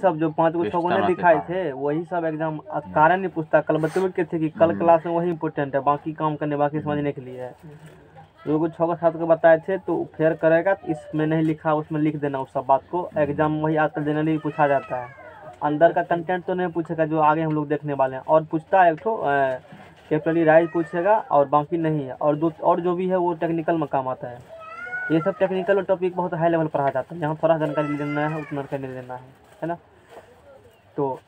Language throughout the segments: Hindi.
सब जो 5 को 6 को नहीं दिखाए थे वही सब एग्जाम कारण नहीं पूछता। कल बतवे के थे कि कल क्लास में वही इंपॉर्टेंट है, बाकी काम करने बाकी समझने के लिए है। जो कुछ 6 को 7 को बताए थे तो फेयर करेगा, इसमें नहीं लिखा उसमें लिख देना उस सब बात को। एग्जाम वही आजकल जनरली पूछा जाता है, अंदर का कंटेंट तो नहीं पूछेगा जो आगे हम लोग देखने वाले हैं। और पूछता है एक तो कैपिटली राइज पूछेगा और बाकी नहीं है। और जो भी है वो टेक्निकल में काम आता है। ये सब टेक्निकल टॉपिक बहुत हाई लेवल पढ़ा जाता है, यहाँ थोड़ा जानकारी लेना है उतना जानकारी लेना है ना। तो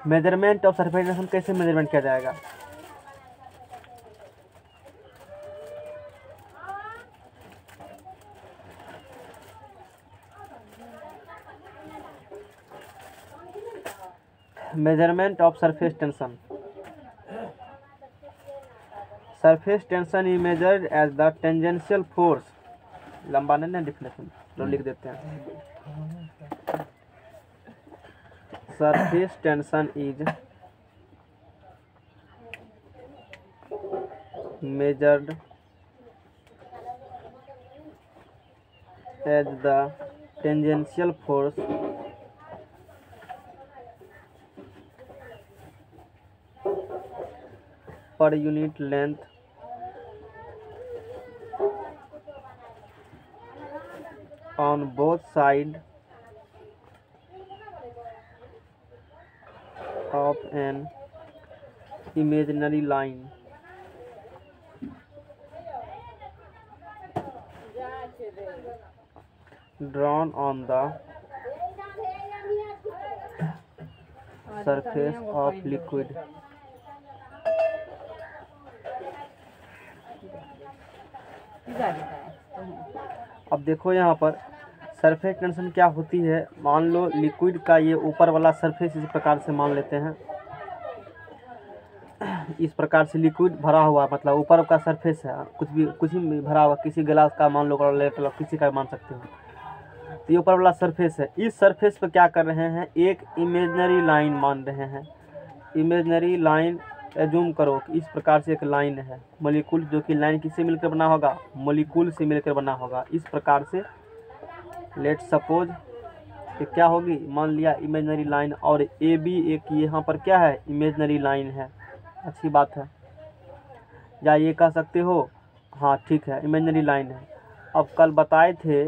मेजरमेंट ऑफ सरफेस टेंशन कैसे मेजरमेंट किया जाएगा? Measurement of surface tension. Surface tension is measured as the tangential force. लंबा नहीं ना डिफिनेशन तो लिख देते हैं। Surface tension is measured as the tangential force per unit length on both sides of an imaginary line drawn on the surface of liquid। अब देखो यहाँ पर सरफेस टेंशन क्या होती है। मान लो लिक्विड का ये ऊपर वाला सरफेस इस प्रकार से मान लेते हैं, इस प्रकार से लिक्विड भरा हुआ मतलब ऊपर का सरफेस है, कुछ भी भरा हुआ, किसी गिलास का मान लो किसी का मान सकते हो। तो ये ऊपर वाला सरफेस है, इस सरफेस पे क्या कर रहे हैं, एक इमेजिनरी लाइन मान रहे हैं। इमेजिनरी लाइन एज्यूम करो कि इस प्रकार से एक लाइन है, मॉलिक्यूल जो कि लाइन किससे मिलकर बना होगा, मॉलिक्यूल से मिलकर बना होगा। इस प्रकार से लेट सपोज कि क्या होगी, मान लिया इमेजिनरी लाइन और ए बी एक यहाँ पर क्या है इमेजिनरी लाइन है, अच्छी बात है। या ये कह सकते हो हाँ ठीक है इमेजिनरी लाइन है। अब कल बताए थे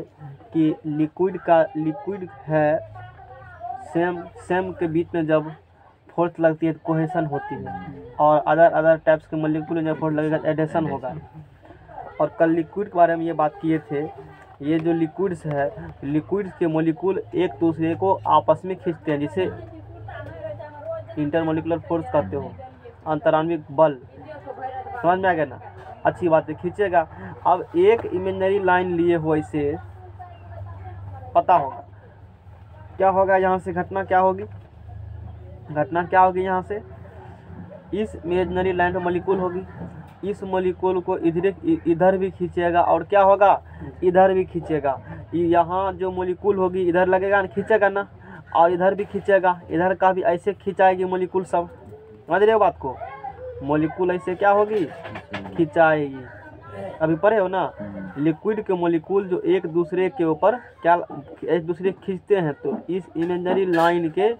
कि लिक्विड है सेम के बीच में जब फोर्स लगती है तो कोहेशन होती है, और अदर टाइप्स के मॉलिक्यूल में जब फोर्स लगेगा तो एडेशन होगा। और कल लिक्विड के बारे में ये बात किए थे, ये जो लिक्विड्स है, लिक्विड्स के मॉलिक्यूल एक दूसरे को आपस में खींचते हैं, जिसे इंटरमॉलिक्यूलर फोर्स कहते हो, अंतराण्विक बल। समझ में आ गया ना, अच्छी बात है, खींचेगा। अब एक इमेजिनरी लाइन लिए हुए इसे पता होगा क्या होगा, यहाँ से घटना क्या होगी यहाँ से, इस इमेजिनरी लाइन पर मॉलिक्यूल होगी, इस मॉलिक्यूल को इधर भी खींचेगा और क्या होगा इधर भी खींचेगा। यहाँ जो मॉलिक्यूल होगी इधर लगेगा ना, खींचेगा ना, और इधर भी खींचेगा, इधर का भी ऐसे खिंचाएगी मॉलिक्यूल सब। समझ रहे हो बात को, मॉलिक्यूल ऐसे क्या होगी खिंचाएगी। अभी पढ़े हो ना, लिक्विड के मॉलिक्यूल जो एक दूसरे के ऊपर क्या एक दूसरे खींचते हैं, तो इस इमेजिनरी लाइन के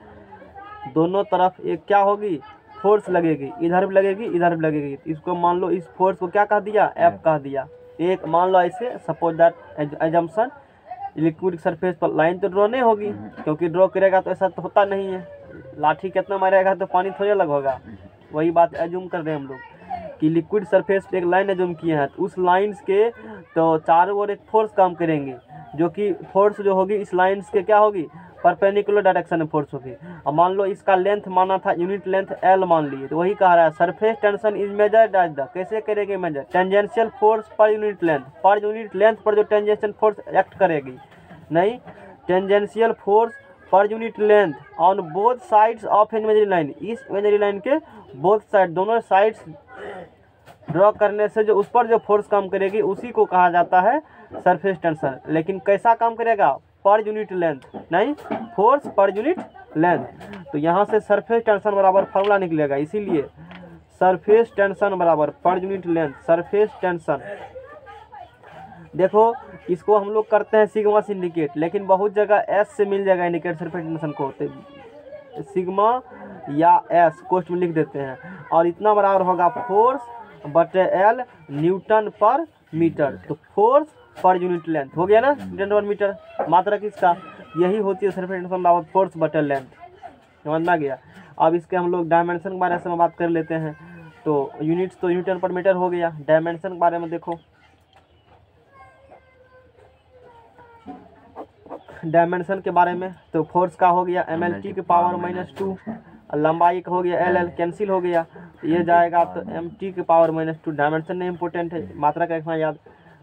दोनों तरफ एक क्या होगी फोर्स लगेगी, इधर भी लगेगी इधर भी लगेगी। इसको मान लो इस फोर्स को क्या कह दिया, एफ कह दिया। एक मान लो ऐसे suppose that assumption, liquid surface पर लाइन तो ड्रॉ नहीं होगी, क्योंकि ड्रॉ करेगा तो ऐसा तो होता नहीं है, लाठी कितना मारेगा तो पानी थोड़े अलग होगा। वही बात एज्यूम कर रहे हैं हम लोग कि लिक्विड सरफेस पे एक लाइन एज्यूम किए हैं, तो उस लाइन्स के तो चारों ओर एक फोर्स काम करेंगे, जो कि फोर्स जो होगी इस लाइन्स के क्या होगी परपेंडिकुलर डायरेक्शन में फोर्स होगी। अब मान लो इसका लेंथ माना था यूनिट लेंथ एल मान लिए, तो वही कह रहा है surface tension is measured as the, कैसे करेंगे measure, tangential force per unit length पर जो टेंजेंशियल फोर्स एक्ट करेगी, नहीं tangential force per unit length on both sides of imaginary line. इस इमेजिनरी लाइन के बोथ साइड दोनों साइड्स ड्रॉ करने से जो उस पर जो फोर्स काम करेगी उसी को कहा जाता है सरफेस टेंशन। लेकिन कैसा काम करेगा, पर यूनिट लेंथ, नहीं फोर्स पर यूनिट लेंथ। तो यहाँ से सरफेस टेंशन बराबर फार्मूला निकलेगा, इसीलिए सरफेस टेंशन बराबर पर यूनिट लेंथ, सरफेस टेंशन देखो इसको हम लोग करते हैं सिग्मा से इंडिकेट, लेकिन बहुत जगह एस से मिल जाएगा इंडिकेट सरफेस टेंशन को, तो सिग्मा या एस कोष्ठ में लिख देते हैं। और इतना बराबर होगा फोर्स बटे एल न्यूटन पर मीटर। तो फोर्स पर यूनिट लेंथ हो गया ना, न्यूटन पर मीटर। मात्रा किसका, यही होती है सरफेस टेंशन बराबर फोर्स बटे लेंथ। समझ में आ गया। अब इसके हम लोग डायमेंशन के बारे में बात कर लेते हैं। तो यूनिट्स तो न्यूटन पर मीटर हो गया। डायमेंशन के बारे में देखो, डायमेंशन के बारे में तो फोर्स का हो गया mlt के पावर -2, लंबाई का हो गया ll, कैंसिल हो गया, ये जाएगा तो mt के पावर -2। डायमेंशन नहीं इम्पोर्टेंट है, मात्रा का रखना याद,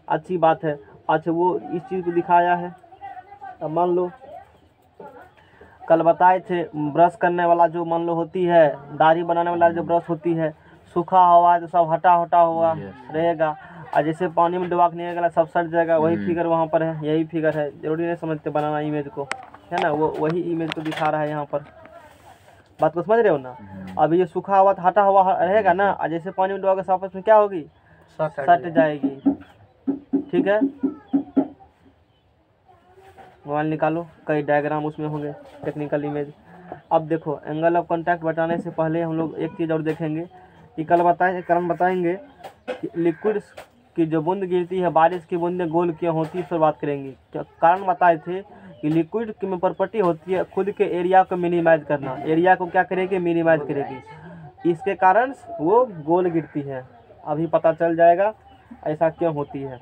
अच्छी बात है। अच्छा वो इस चीज़ को दिखाया है। अब मान लो कल बताए थे ब्रश करने वाला जो मान लो होती है, दाढ़ी बनाने वाला जो ब्रश होती है, सूखा हुआ तो सब हटा हटा हुआ रहेगा, और जैसे पानी में डुबा के नहीं गला सब सट जाएगा। वही फिगर वहाँ पर है, यही फिगर है, जरूरी नहीं समझते बनाना इमेज को, है ना। वो वही इमेज को दिखा रहा है यहाँ पर, बात को समझ रहे हो ना। अब ये सूखा हुआ हटा हुआ रहेगा ना, और जैसे पानी में डुबा के आपस में क्या होगी, सट जाएगी। ठीक है, मोबाइल निकालो, कई डायग्राम उसमें होंगे, टेक्निकल इमेज। अब देखो एंगल ऑफ कांटेक्ट बताने से पहले हम लोग एक चीज़ और देखेंगे कि कल कारण बताएंगे कि लिक्विड की जो बूंद गिरती है, बारिश की बूंदें गोल क्यों होती है, इस पर बात करेंगे। कारण बताए थे कि लिक्विड की में प्रॉपर्टी होती है खुद के एरिया को मिनिमाइज करना। एरिया को क्या करेगी, मिनिमाइज करेगी, इसके कारण वो गोल गिरती है। अभी पता चल जाएगा ऐसा क्यों होती है।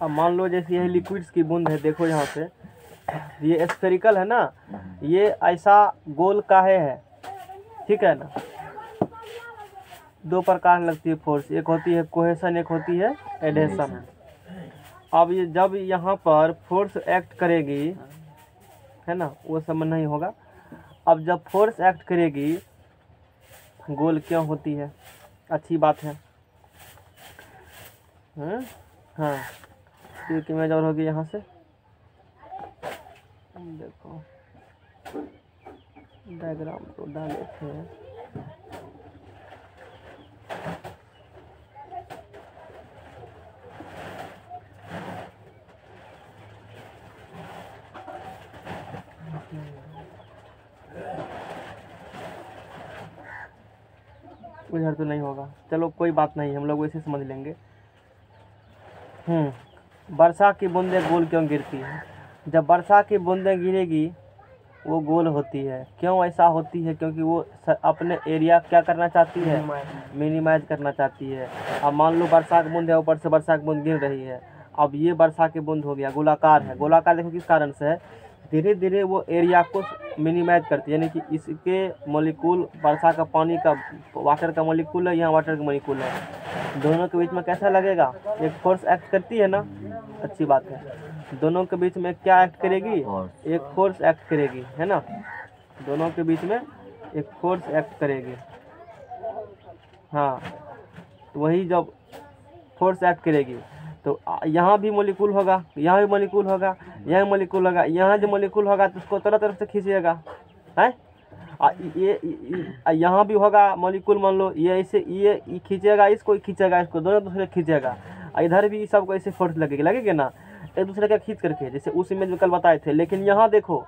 अब मान लो जैसे यही लिक्विड्स की बूंद है, देखो यहाँ से ये स्फेरिकल है ना, ये ऐसा गोल काहे है, ठीक है ना। दो प्रकार लगती है फोर्स, एक होती है कोहेशन, एक होती है एडहेशन। अब ये जब यहाँ पर फोर्स एक्ट करेगी, है ना, वो सब नहीं होगा। अब जब फोर्स एक्ट करेगी गोल क्यों होती है, अच्छी बात है। हाँ एक इमेज और होगी यहाँ से, देखो डायग्राम तो डाले थे। उधर तो नहीं होगा, चलो कोई बात नहीं, हम लोग वैसे समझ लेंगे। वर्षा की बूंदें गोल क्यों गिरती है। जब वर्षा की बूंदें गिरेगी वो गोल होती है। क्यों ऐसा होती है, क्योंकि वो अपने एरिया क्या करना चाहती है, मिनिमाइज करना चाहती है। अब मान लो वर्षा की बूंद है, ऊपर से वर्षा की बूंद गिर रही है, अब ये वर्षा की बूंद हो गया, गोलाकार है। गोलाकार देखो किस कारण से है, धीरे धीरे वो एरिया को मिनिमाइज करती है, यानी कि इसके मॉलिक्यूल, वर्षा का पानी का वाटर का मॉलिक्यूल है, यहाँ वाटर का मॉलिक्यूल है, दोनों के बीच में कैसा लगेगा, एक फोर्स एक्ट करती है ना, अच्छी बात है। दोनों के बीच में क्या एक्ट करेगी, एक फोर्स एक्ट करेगी, है ना, दोनों के बीच में एक फोर्स एक्ट करेगी। हाँ तो वही जब फोर्स एक्ट करेगी तो यहाँ भी मॉलिक्यूल होगा, यहाँ भी मॉलिक्यूल होगा, यहाँ मॉलिक्यूल होगा, यहाँ जो मॉलिक्यूल होगा तो उसको तरह तरफ से खींचेगा, है। ये यहाँ भी होगा मॉलिक्यूल, मान लो ये ऐसे, ये खींचेगा इसको, खींचेगा इसको, दोनों दूसरे खींचेगा। इधर भी सबको ऐसे फोर्स लगेगी ना, एक दूसरे का खींच करके, जैसे उस इमेज में कल बताए थे। लेकिन यहाँ देखो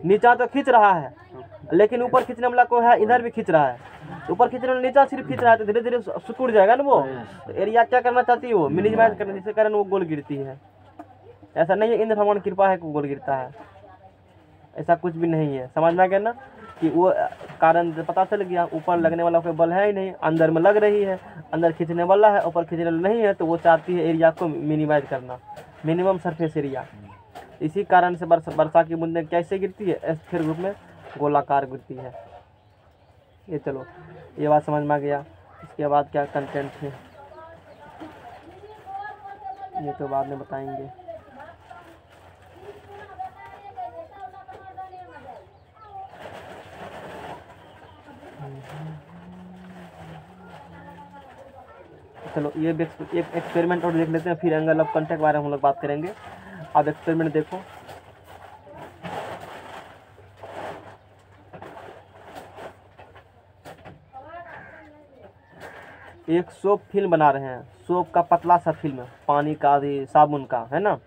नीचा तो खींच रहा है, लेकिन ऊपर खींचने वाला को है, इधर भी खींच रहा है, ऊपर खींचने वाला नीचा सिर्फ खींच रहा है, तो धीरे धीरे टूट जाएगा ना वो। तो एरिया क्या करना चाहती है, वो मिनिमाइज करने, जिसके कारण वो गोल गिरती है। ऐसा नहीं है इंद्र भगवान की कृपा है कि गोल गिरता है, ऐसा कुछ भी नहीं है। समझ में आ गया ना कि वो कारण पता चल गया, ऊपर लगने वाला कोई बल है ही नहीं, अंदर में लग रही है, अंदर खींचने वाला है, ऊपर खींचने वाला नहीं है, तो वो चाहती है एरिया को मिनिमाइज करना, मिनिमम सरफेस एरिया। इसी कारण से वर्षा की बूंदें कैसे गिरती है, स्थिर रूप में गोलाकार गिरती है। ये चलो ये बात समझ में आ गया। इसके बाद क्या कंटेंट है, ये तो बाद में बताएंगे। चलो ये भी एक एक्सपेरिमेंट और देख लेते हैं, फिर एंगल ऑफ कांटेक्ट के बारे में हम लोग बात करेंगे। अब एक्सपेरिमेंट देखो, एक सोप फिल्म बना रहे हैं, सोप का पतला सा फिल्म, पानी का साबुन का, है ना।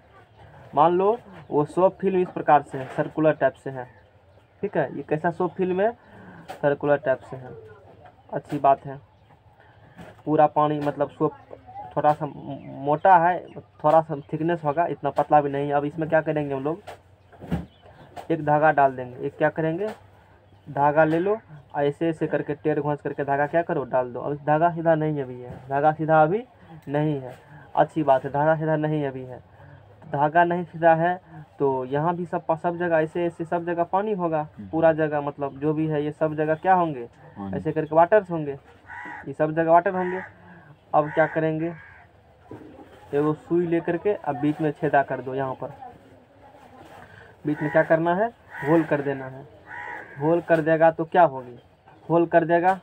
मान लो वो सोप फिल्म इस प्रकार से है, सर्कुलर टाइप से है, ठीक है। ये कैसा सोप फिल्म है, सर्कुलर टाइप से है, अच्छी बात है। पूरा पानी मतलब सोप थोड़ा सा मोटा है, थोड़ा सा थिकनेस होगा, इतना पतला भी नहीं। अब इसमें क्या करेंगे हम लोग, एक धागा डाल देंगे। एक क्या करेंगे, धागा ले लो, ऐसे ऐसे करके टेढ़ घोंस करके धागा क्या करो, डाल दो। अब धागा सीधा नहीं अभी है, धागा सीधा अभी नहीं है, अच्छी बात है, धागा सीधा नहीं अभी है। धागा नहीं सीधा है तो यहाँ भी सब जगह ऐसे ऐसे सब जगह पानी होगा, पूरा जगह मतलब जो भी है ये सब जगह क्या होंगे, ऐसे करके वाटर्स होंगे, ये सब जगह वाटर होंगे। अब क्या करेंगे, एगो सुई लेकर के अब बीच में छेदा कर दो, यहाँ पर बीच में क्या करना है, होल कर देना है। होल कर देगा तो क्या होगी, होल कर देगा।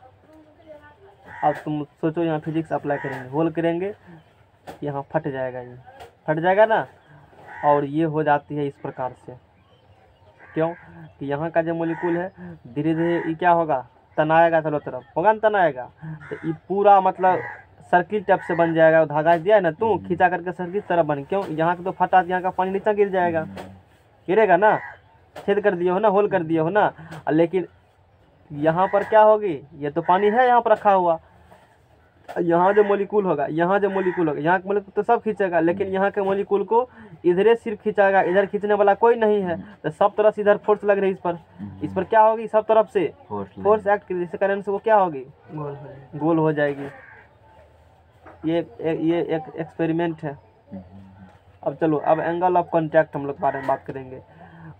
अब तुम सोचो, यहाँ फिजिक्स अप्लाई करेंगे, होल करेंगे, यहाँ फट जाएगा, ये फट जाएगा ना, और ये हो जाती है इस प्रकार से। क्यों कि यहाँ का जो मोलिक्यूल है धीरे धीरे ये क्या होगा, तनाएगा, चारों तरफ होगा ना, तनाएगा तो ये पूरा मतलब सर्किल टाइप से बन जाएगा। धागा दिया है ना तू, खींचा करके सर्किल तरफ बन, क्यों यहाँ का तो फटा, यहाँ का पानी नीचे गिर जाएगा, गिरेगा ना, छेद कर दिए हो ना, होल कर दिए हो ना। लेकिन यहाँ पर क्या होगी, ये तो पानी है यहाँ पर रखा हुआ, यहाँ जो मोलिक्यूल होगा, यहाँ जो मोलिक्यूल होगा, यहाँ का मोलिक्यूल तो सब खींचेगा, लेकिन यहाँ के मोलिक्यूल को इधरे सिर्फ खींचाएगा, इधर खींचने वाला कोई नहीं है, तो सब तरफ से इधर फोर्स लग रही है इस पर क्या होगी, सब तरफ से फोर्स एक्ट करेगी, जिसके कारण से वो क्या होगी, गोल हो जाएगी। ये एक एक्सपेरिमेंट है। अब चलो, अब एंगल ऑफ कॉन्टैक्ट हम लोग बारे में बात करेंगे,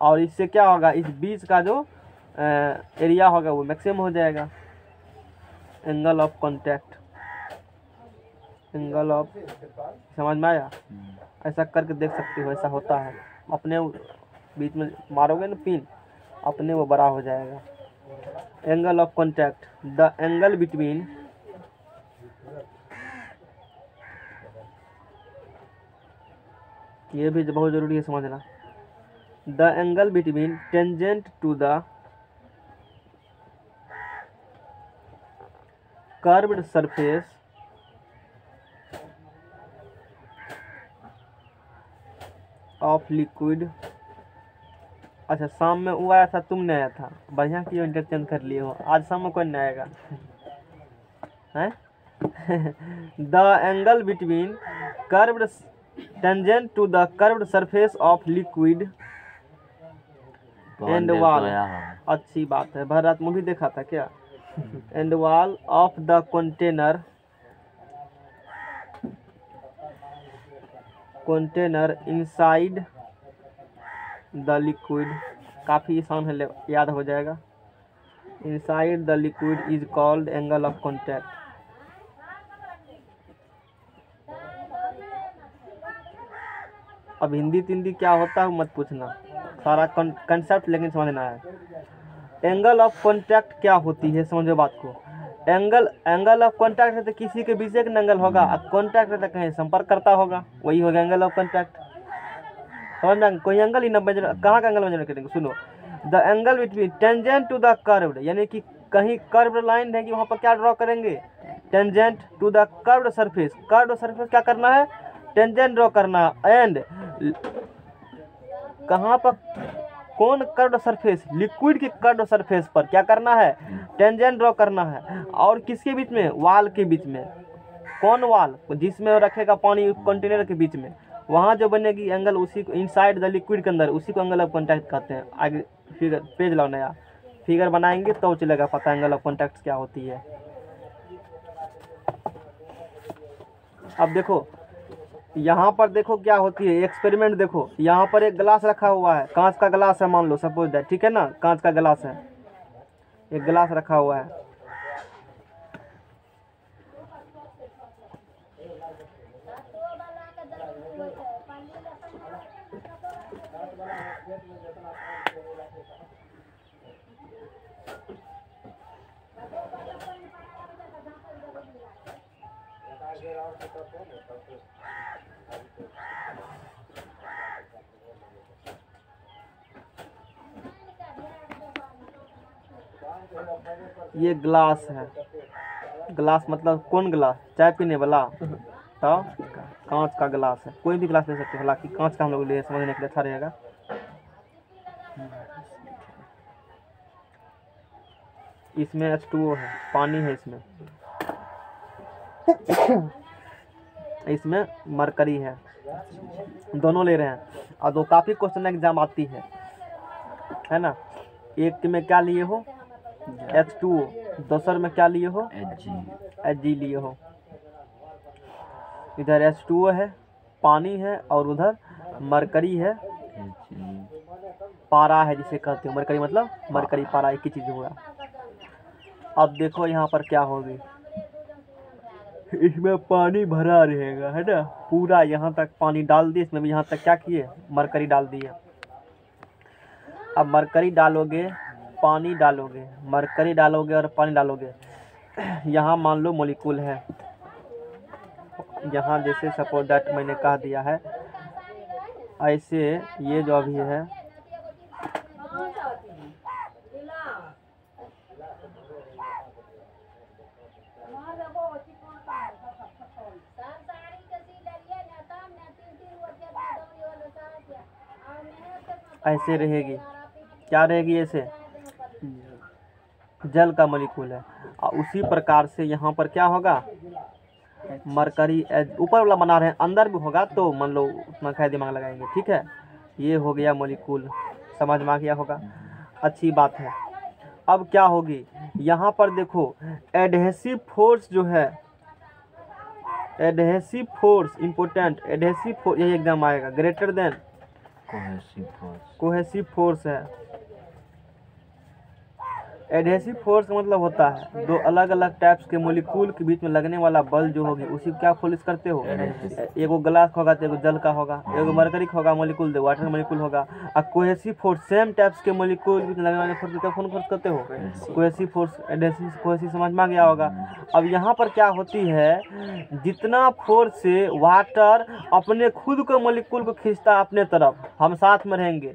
और इससे क्या होगा, इस बीच का जो एरिया होगा वो मैक्सिमम हो जाएगा। Angle of contact, angle of, समझ में आया, ऐसा करके देख सकते हो, ऐसा होता है। अपने बीच में मारोगे ना पिन, अपने वो बड़ा हो जाएगा। Angle of contact, the angle between ये भी बहुत जरूरी है समझना, the angle between tangent to the curved surface of liquid. अच्छा, शाम में वो आया था, तुम नहीं आया था, बढ़िया की इंटरचेंज कर लिए हो, आज शाम में कोई नहीं आएगा है। The angle between curved tangent to the curved surface of liquid and wall, अच्छी बात है, भर रात मूवी देखा था क्या। And wall of the container inside the liquid, काफ़ी आसान है, याद हो जाएगा। Inside the liquid is called angle of contact. अब हिंदी तिंदी क्या होता है मत पूछना, सारा कंसेप्ट लेकिन समझना है। एंगल ऑफ कॉन्टैक्ट क्या होती है, समझो बात को। एंगल ऑफ कॉन्टैक्ट है तो किसी के बीच एक एंगल होगा, और कॉन्टैक्ट है तो कहीं संपर्क करता होगा, वही होगा एंगल ऑफ कॉन्टैक्ट। समझ में, कोई एंगल ही 90 कहाँ का एंगल मेजर करेंगे, सुनो। The angle between tangent to the curved, यानी कि कहीं कर्व्ड लाइन है कि वहाँ पर क्या ड्रॉ करेंगे, tangent to the curved surface. Curved surface क्या करना है, टेंजेंट ड्रॉ करना। एंड कहाँ पर, कौन कर्व्ड सरफेस, लिक्विड की कर्व्ड सरफेस पर क्या करना है, टेंजेंट ड्रॉ करना है। और किसके बीच में, वाल के बीच में। कौन वाल, जिसमें रखेगा पानी कंटेनर के बीच में, वहाँ जो बनेगी एंगल, उसी को इनसाइड द लिक्विड के अंदर, उसी को एंगल ऑफ कॉन्टैक्ट कहते हैं। आगे फिगर पेज लाओ, नया फिगर बनाएंगे तो चलेगा पता एंगल ऑफ कॉन्टैक्ट क्या होती है। अब देखो यहाँ पर, देखो क्या होती है, एक्सपेरिमेंट देखो। यहाँ पर एक गिलास रखा हुआ है, कांच का गिलास है, मान लो सपोज दैट, ठीक है ना, कांच का गिलास है, एक गिलास रखा हुआ है। ये ग्लास है। ग्लास मतलब कौन ग्लास? चाय पीने वाला? तो कांच का ग्लास है। कोई भी ग्लास ले सकते हो, हालांकि कांच का हम लोग ले समझने के लिए अच्छा रहेगा। इसमें H2O है, पानी है इसमें। इसमें मरकरी है। दोनों ले रहे हैं और दो काफ़ी क्वेश्चन एग्जाम आती है ना। एक में क्या लिए हो? H2O। दूसर में क्या लिए हो? Hg लिए हो। इधर H2O है, पानी है, और उधर मरकरी है, पारा है जिसे कहते हो। मरकरी मतलब मरकरी पारा एक ही चीज़ हुआ। अब देखो यहाँ पर क्या होगी। इसमें पानी भरा रहेगा, है ना, पूरा यहाँ तक पानी डाल दिए। इसमें भी यहाँ तक क्या किए? मरकरी डाल दिए। अब मरकरी डालोगे, पानी डालोगे, मरकरी डालोगे और पानी डालोगे। यहाँ मान लो मॉलिक्यूल है, यहाँ जैसे सपोज दैट मैंने कह दिया है, ऐसे ये जो अभी है ऐसे रहेगी। क्या रहेगी? ऐसे जल का मॉलिक्यूल है। और उसी प्रकार से यहाँ पर क्या होगा? मरकरी ऊपर वाला बना रहे हैं, अंदर भी होगा तो मान लो उतना खैर दिमाग लगाएंगे। ठीक है, ये हो गया मॉलिक्यूल, समझ में आ गया होगा। अच्छी बात है। अब क्या होगी? यहाँ पर देखो एडहेसिव फोर्स जो है, adhesive force important, adhesive force यही एग्जाम आएगा। ग्रेटर देन कोहेसिव फोर्स है। एडहेसिव फोर्स का मतलब होता है दो अलग अलग टाइप्स के मॉलिक्यूल के बीच में लगने वाला बल जो होगी उसी क्या फोर्स करते हो। एगो ग्लास होगा तो एगो जल का होगा, एगो मरकरी होगा मॉलिक्यूल दे वाटर मॉलिक्यूल होगा। और कोहेसिव फोर्स सेम टाइप्स के मॉलिक्यूल के बीच में लगने वाले फोर्स क्या फोर्स करते हो? Cohesive force. एडहेसिव कोहेसिव समझ में आ गया होगा। अब यहाँ पर क्या होती है, जितना फोर्स से वाटर अपने खुद को मॉलिक्यूल को खींचता अपने तरफ, हम साथ में रहेंगे,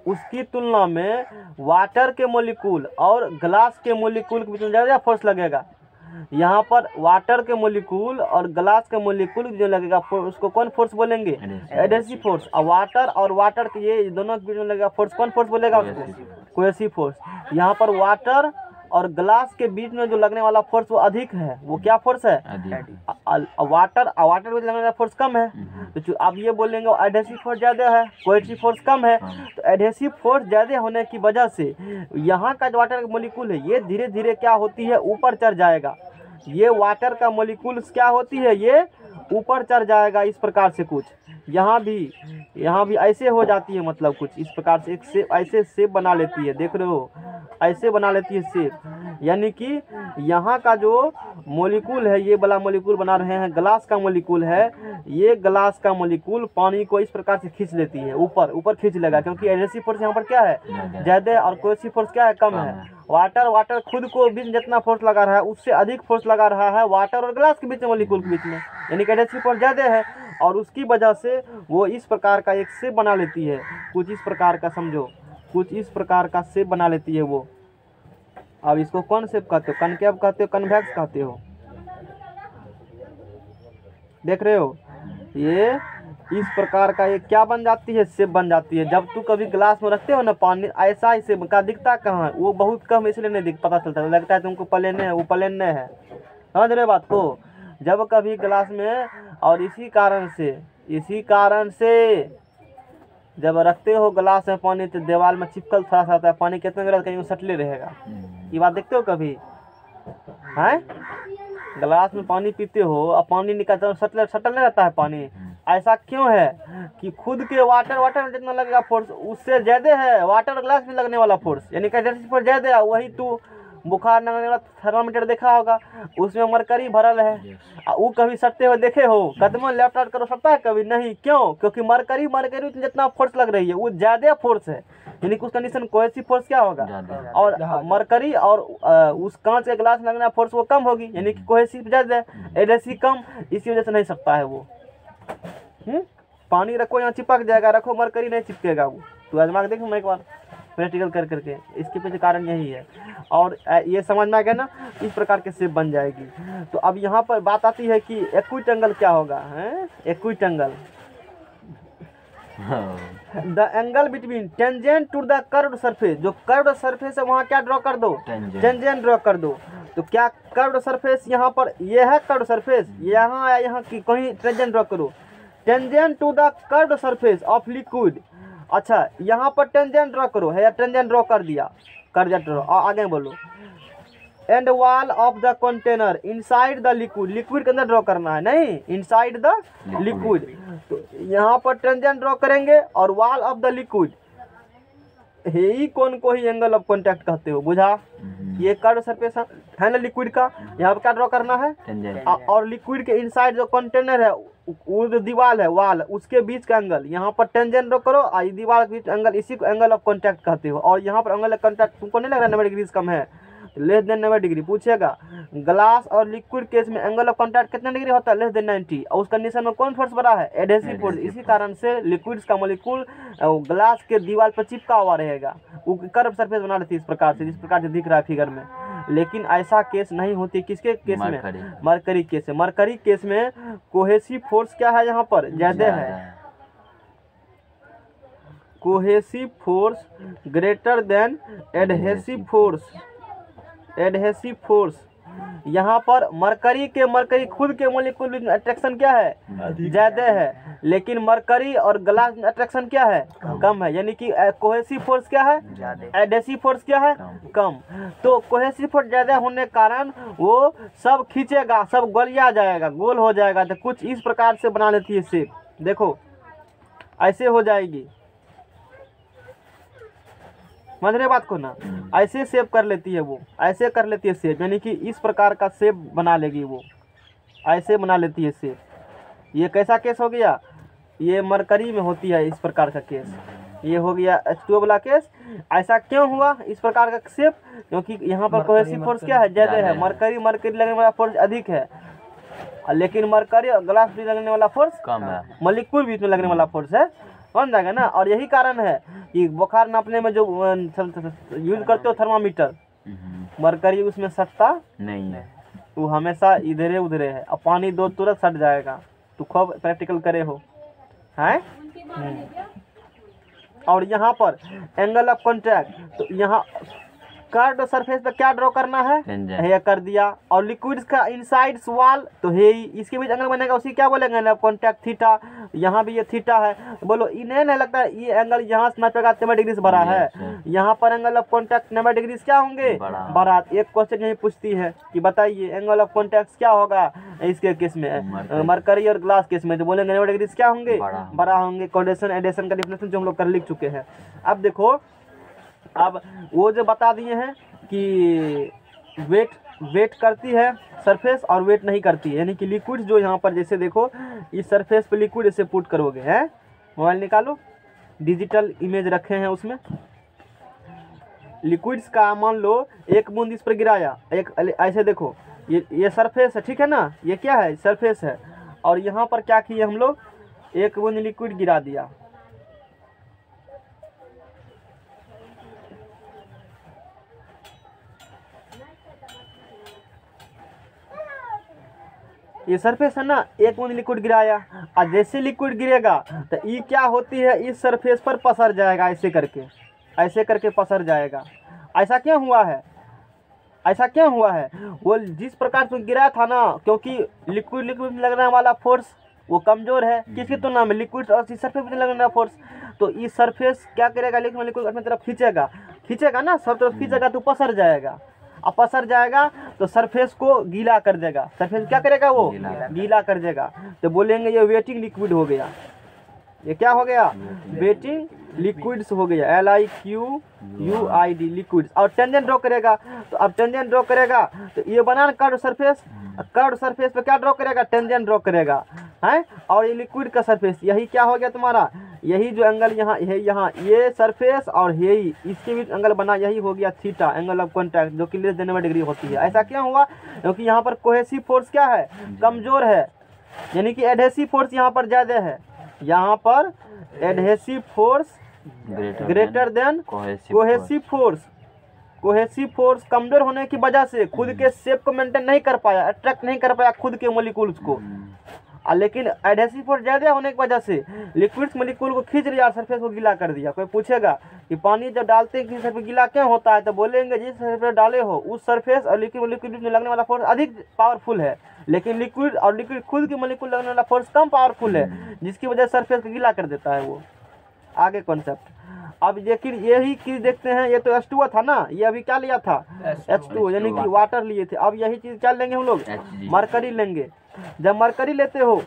उसकी तुलना में वाटर के मॉलिक्यूल और ग्लास के मॉलिक्यूल के बीच में ज़्यादा फोर्स लगेगा। यहाँ पर वाटर के मॉलिक्यूल और ग्लास के मॉलिक्यूल जो लगेगा उसको कौन फोर्स बोलेंगे? Adhesive force. और वाटर के ये दोनों के बीच में लगेगा फोर्स कौन फोर्स बोलेगा उसको? Cohesive force. यहाँ पर वाटर और ग्लास के बीच में जो लगने वाला फोर्स वो अधिक है, वो क्या फोर्स है? वाटर के बीच लगने वाला फोर्स कम है। तो आप ये बोलेंगे एडहेसिव फोर्स ज़्यादा है, कोहेसिव फोर्स कम है। तो एडहेसिव फोर्स ज़्यादा होने की वजह से यहाँ का जो वाटर का मॉलिक्यूल है ये धीरे धीरे क्या होती है? ऊपर चढ़ जाएगा। ये वाटर का मॉलिक्यूल क्या होती है? ये ऊपर चढ़ जाएगा। इस प्रकार से कुछ यहाँ भी ऐसे हो जाती है, मतलब कुछ इस प्रकार से एक शेप ऐसे शेप बना लेती है। देख रहे हो, ऐसे बना लेती है शेप। यानी कि यहाँ का जो मॉलिक्यूल है, ये वाला मॉलिक्यूल बना रहे हैं, ग्लास का मॉलिक्यूल है, ये ग्लास का मॉलिक्यूल पानी को इस प्रकार से खींच लेती है, ऊपर खींच लेगा, क्योंकि एडहेसिव फोर्स यहाँ पर क्या है? ज़्यादा, और कोहेसिव फोर्स क्या है? कम है। वाटर खुद को बीच में जितना फोर्स लगा रहा है उससे अधिक फोर्स लगा रहा है वाटर और ग्लास के बीच में, मॉलिक्यूल के बीच में, यानी कि एडहेसिव फोर्स ज़्यादा है। और उसकी वजह से वो इस प्रकार का एक शेप बना लेती है, कुछ इस प्रकार का, समझो, कुछ इस प्रकार का शेप बना लेती है वो। अब इसको कौन शेप कहते हो? कनकेव कहते हो, कन्वेक्स कहते हो। देख रहे हो, ये इस प्रकार का ये क्या बन जाती है? शेप बन जाती है। जब तू कभी ग्लास में रखते हो ना पानी, ऐसा ही शेप का दिखता कहाँ है? वो बहुत कम इसलिए नहीं पता चलता, लगता है तुमको प्लेन है, वो प्लेन नहीं है। समझ रहे बात को? जब कभी ग्लास में, और इसी कारण से जब रखते हो ग्लास में पानी तो दीवार में चिपकल थोड़ा सा आता है, पानी कितना गिरा कहीं सटले रहेगा। ये बात देखते हो कभी? हैं, ग्लास में पानी पीते हो और पानी निकलता सटल नहीं रहता है पानी। ऐसा क्यों है कि खुद के वाटर में जितना लगेगा फोर्स उससे ज़्यादा है वाटर ग्लास में लगने वाला फोर्स, यानी कि एडहेसिव फोर्स ज़्यादा है। वही तू बुखार लगने वाला थर्मामीटर देखा होगा, उसमें मरकरी भरल है, वो कभी सटते हुए देखे हो? कदम लेफ्ट राइट करो सकता है कभी नहीं, क्यों? क्योंकि मरकरी जितना फोर्स लग रही है वो ज्यादा फोर्स है, यानी कि उस कंडीशन कोहेसिव फोर्स क्या होगा, और मरकरी और उस कांच के गिलास में लगना फोर्स वो कम होगी, यानी कि कोहेसिव ज्यादा, एडेसिव कम, इसी वजह से नहीं सकता है वो। पानी रखो यहाँ चिपक जाएगा, रखो मरकरी नहीं चिपकेगा वो। तो आजमा के देखो मैं एक बार प्रैक्टिकल कर करके, इसके पीछे कारण यही है। और ये समझ में आ गया ना, इस प्रकार के शेप बन जाएगी। तो अब यहाँ पर बात आती है कि एक्यूट एंगल क्या होगा, है acute angle, the angle between tangent to the curved surface, जो कर्व्ड सरफेस है वहाँ क्या ड्रॉ कर दो, टेंजेंट ड्रॉ कर दो। तो क्या कर्व्ड सरफेस यहाँ पर ये है कर्व्ड सरफेस, यहाँ या यहाँ की कहीं टेंजेंट ड्रॉ करो, tangent to the curved surface of liquid. अच्छा यहाँ पर टेंजेंट ड्रॉ करो है, या टेंजेंट ड्रॉ कर दिया ड्रॉ, आगे बोलो। And wall of the container inside the liquid, liquid के अंदर ड्रॉ करना है, नहीं इनसाइड द लिक्विड। तो यहाँ पर टेंजेंट ड्रॉ करेंगे और वॉल ऑफ द लिक्विड, यही कौन को ही एंगल ऑफ कांटेक्ट कहते हो, बुझा? ये कर्व सरफेस है ना लिक्विड का, यहाँ पर क्या ड्रॉ करना है, और लिक्विड के इनसाइड जो कंटेनर है वो जो दीवार है वाल, उसके बीच का एंगल, यहाँ पर टेंजेंट ड्रॉ करो और दीवार के बीच एंगल, इसी को एंगल ऑफ कांटेक्ट कहते हो। और यहाँ पर एंगल ऑफ कांटेक्ट तुमको नहीं लग रहा 90 डिग्री कम है, लेस देन 90 डिग्री पूछेगा। ग्लास और लिक्विड केस में एंगल ऑफ कांटेक्ट कितना डिग्री होता है, लेस देन 90। और उस कंडीशन में कौन फोर्स बड़ा है, एडहेसिव फोर्स। इसी कारण से लिक्विड्स का मॉलिक्यूल ग्लास के दीवार पर चिपका हुआ रहेगा, वो कर्व सरफेस बना लेती है इस प्रकार से, जिस प्रकार से दिख रहा है फिगर में। लेकिन ऐसा केस नहीं होती, किसके केस में, मरकरी केस में। मरकरी केस में कोहेसिव फोर्स क्या है, यहाँ पर ज्यादा है, cohesive force greater than adhesive force, adhesive force. यहाँ पर मरकरी खुद के मॉलिक्यूल अट्रैक्शन क्या है, ज्यादा है, लेकिन मरकरी और ग्लास में अट्रैक्शन क्या है, कम है, यानी कि कोहेसिव फोर्स क्या है, एडहेसिव फोर्स क्या है, कम। तो कोहेसिव फोर्स ज्यादा होने के कारण वो सब खींचेगा, सब गोलिया जाएगा, गोल हो जाएगा। तो कुछ इस प्रकार से बना लेती है शेप, देखो ऐसे हो जाएगी, समझ रहे बात को ना, ऐसे शेप कर लेती है वो, ऐसे कर लेती है शेप, यानी कि इस प्रकार का शेप बना लेगी वो, ऐसे बना लेती है शेप। ये कैसा केस हो गया, ये मरकरी में होती है इस प्रकार का केस, ये हो गया H2O वाला केस। ऐसा क्यों हुआ इस प्रकार का शेप, क्योंकि यहाँ पर कोहेसिव फोर्स क्या है, ज्यादा है, मरकरी लगने वाला फोर्स अधिक है, लेकिन मरकरी और ग्लास बीच लगने वाला फोर्स कम है, मॉलिक्यूल बीच में लगने वाला फोर्स है, समझ जाएगा ना। और यही कारण है कि बुखार नापने में जो यूज करते हो थर्मामीटर, मरकरी उसमें सटता नहीं है, तो हमेशा इधरे उधरे है, अब पानी दो तुरंत सट जाएगा। तो खूब प्रैक्टिकल करे हो हैं। और यहाँ पर एंगल ऑफ कॉन्टैक्ट, तो यहाँ कर्व्ड सरफेस पे क्या ड्रॉ करना है, ये कर दिया। और लिक्विड्स का इनसाइड वॉल, तो है इसके बीच एंगल बनेगा, उसी क्या बोलेंगे ना कॉन्टैक्ट थीटा। यहाँ भी ये थीटा है, बोलो इन्हें नहीं लगता है ये एंगल यहाँ से नापेगा 90 डिग्री से बड़ा है, यहाँ पर एंगल ऑफ कॉन्टैक्ट 90 डिग्री क्या होंगे, बड़ा। एक क्वेश्चन यही पूछती है कि बताइए एंगल ऑफ कॉन्टैक्ट क्या होगा इसके केस में, मरकरी और ग्लास केस में, तो बोलेंगे 90 डिग्री क्या होंगे, बड़ा होंगे। कंडेंसेशन एडेशन का डिफिनेशन जो हम लोग कर लिख चुके हैं। अब देखो, अब वो जो बता दिए हैं कि वेट करती है सरफेस और वेट नहीं करती है, यानी कि लिक्विड जो यहाँ पर जैसे देखो इस सरफेस पे लिक्विड ऐसे पुट करोगे, हैं मोबाइल निकालो, डिजिटल इमेज रखे हैं उसमें लिक्विड्स का, मान लो एक बूंद इस पर गिराया, एक ऐसे देखो ये सरफेस है, ठीक है ना, ये क्या है, सरफेस है। और यहाँ पर क्या किए हम लोग, एक बूंद लिक्विड गिरा दिया, ये सरफेस है ना, एक बूंद लिक्विड गिराया, और जैसे लिक्विड गिरेगा तो ये क्या होती है, इस सरफेस पर पसर जाएगा, ऐसे करके पसर जाएगा। ऐसा क्यों हुआ है, ऐसा क्यों हुआ है, वो जिस प्रकार से गिरा था ना, क्योंकि लिक्विड में लगने वाला फोर्स वो कमजोर है, किसकी तुलना में, लिक्विड और सरफेस में लगने वाला फोर्स। तो इस सरफेस क्या करेगा, लिक्विड अपनी तरफ खींचेगा ना, सब तरफ खींचेगा तो पसर जाएगा, अब पसर जाएगा तो सरफेस को गीला कर देगा, सरफेस क्या करेगा, वो गीला कर देगा। तो बोलेंगे ये वेटिंग लिक्विड हो गया, ये क्या हो गया, वेटिंग लिक्विड्स हो गया, LIQUID लिक्विड्स। और टेंजेंट ड्रॉ करेगा, तो अब टेंजेंट ड्रॉ करेगा तो ये बना ना कर्व सरफेस, कर्व सरफेस पे क्या ड्रॉ करेगा, टेंजेंट ड्रॉ करेगा है। और ये लिक्विड का सरफेस, यही क्या हो गया तुम्हारा, यही जो एंगल यहाँ है, यहाँ ये सरफेस और यही इसके बीच एंगल बना, यही हो गया थीटा, एंगल ऑफ कॉन्टैक्ट, जो कि लेस देन 90 डिग्री होती है। ऐसा क्यों हुआ, क्योंकि यहाँ पर कोहेसिव फोर्स क्या है, कमजोर है, यानी कि एडहेसिव फोर्स यहाँ पर ज़्यादा है, यहाँ पर adhesive force greater than cohesive force. Cohesive force कमजोर होने की वजह से खुद के शेप को मेंटेन नहीं कर पाया, अट्रैक्ट नहीं कर पाया खुद के मोलिक्यूल्स को। लेकिन एडहेसिव फोर्स ज़्यादा होने की वजह से लिक्विड्स मोलिक्यूल को खींच लिया, सरफेस को गीला कर दिया। कोई पूछेगा कि पानी जब डालते हैं किसी सरफेस गीला क्यों होता है, तो बोलेंगे जिस सरफेस डाले हो उस सरफेस और लिक्विड में लगने वाला फोर्स अधिक पावरफुल है, लेकिन लिक्विड और लिक्विड खुद के मोलिक्यूल लगने वाला फोर्स कम पावरफुल है, जिसकी वजह से सरफेस को गीला कर देता है वो। आगे कॉन्सेप्ट। अब लेकिन यही चीज देखते हैं, ये तो H2O था ना, ये अभी क्या लिया था, H2O यानी कि वाटर लिए थे। अब यही चीज क्या लेंगे हम लोग, मरकरी लेंगे। जब मरकरी लेते हो,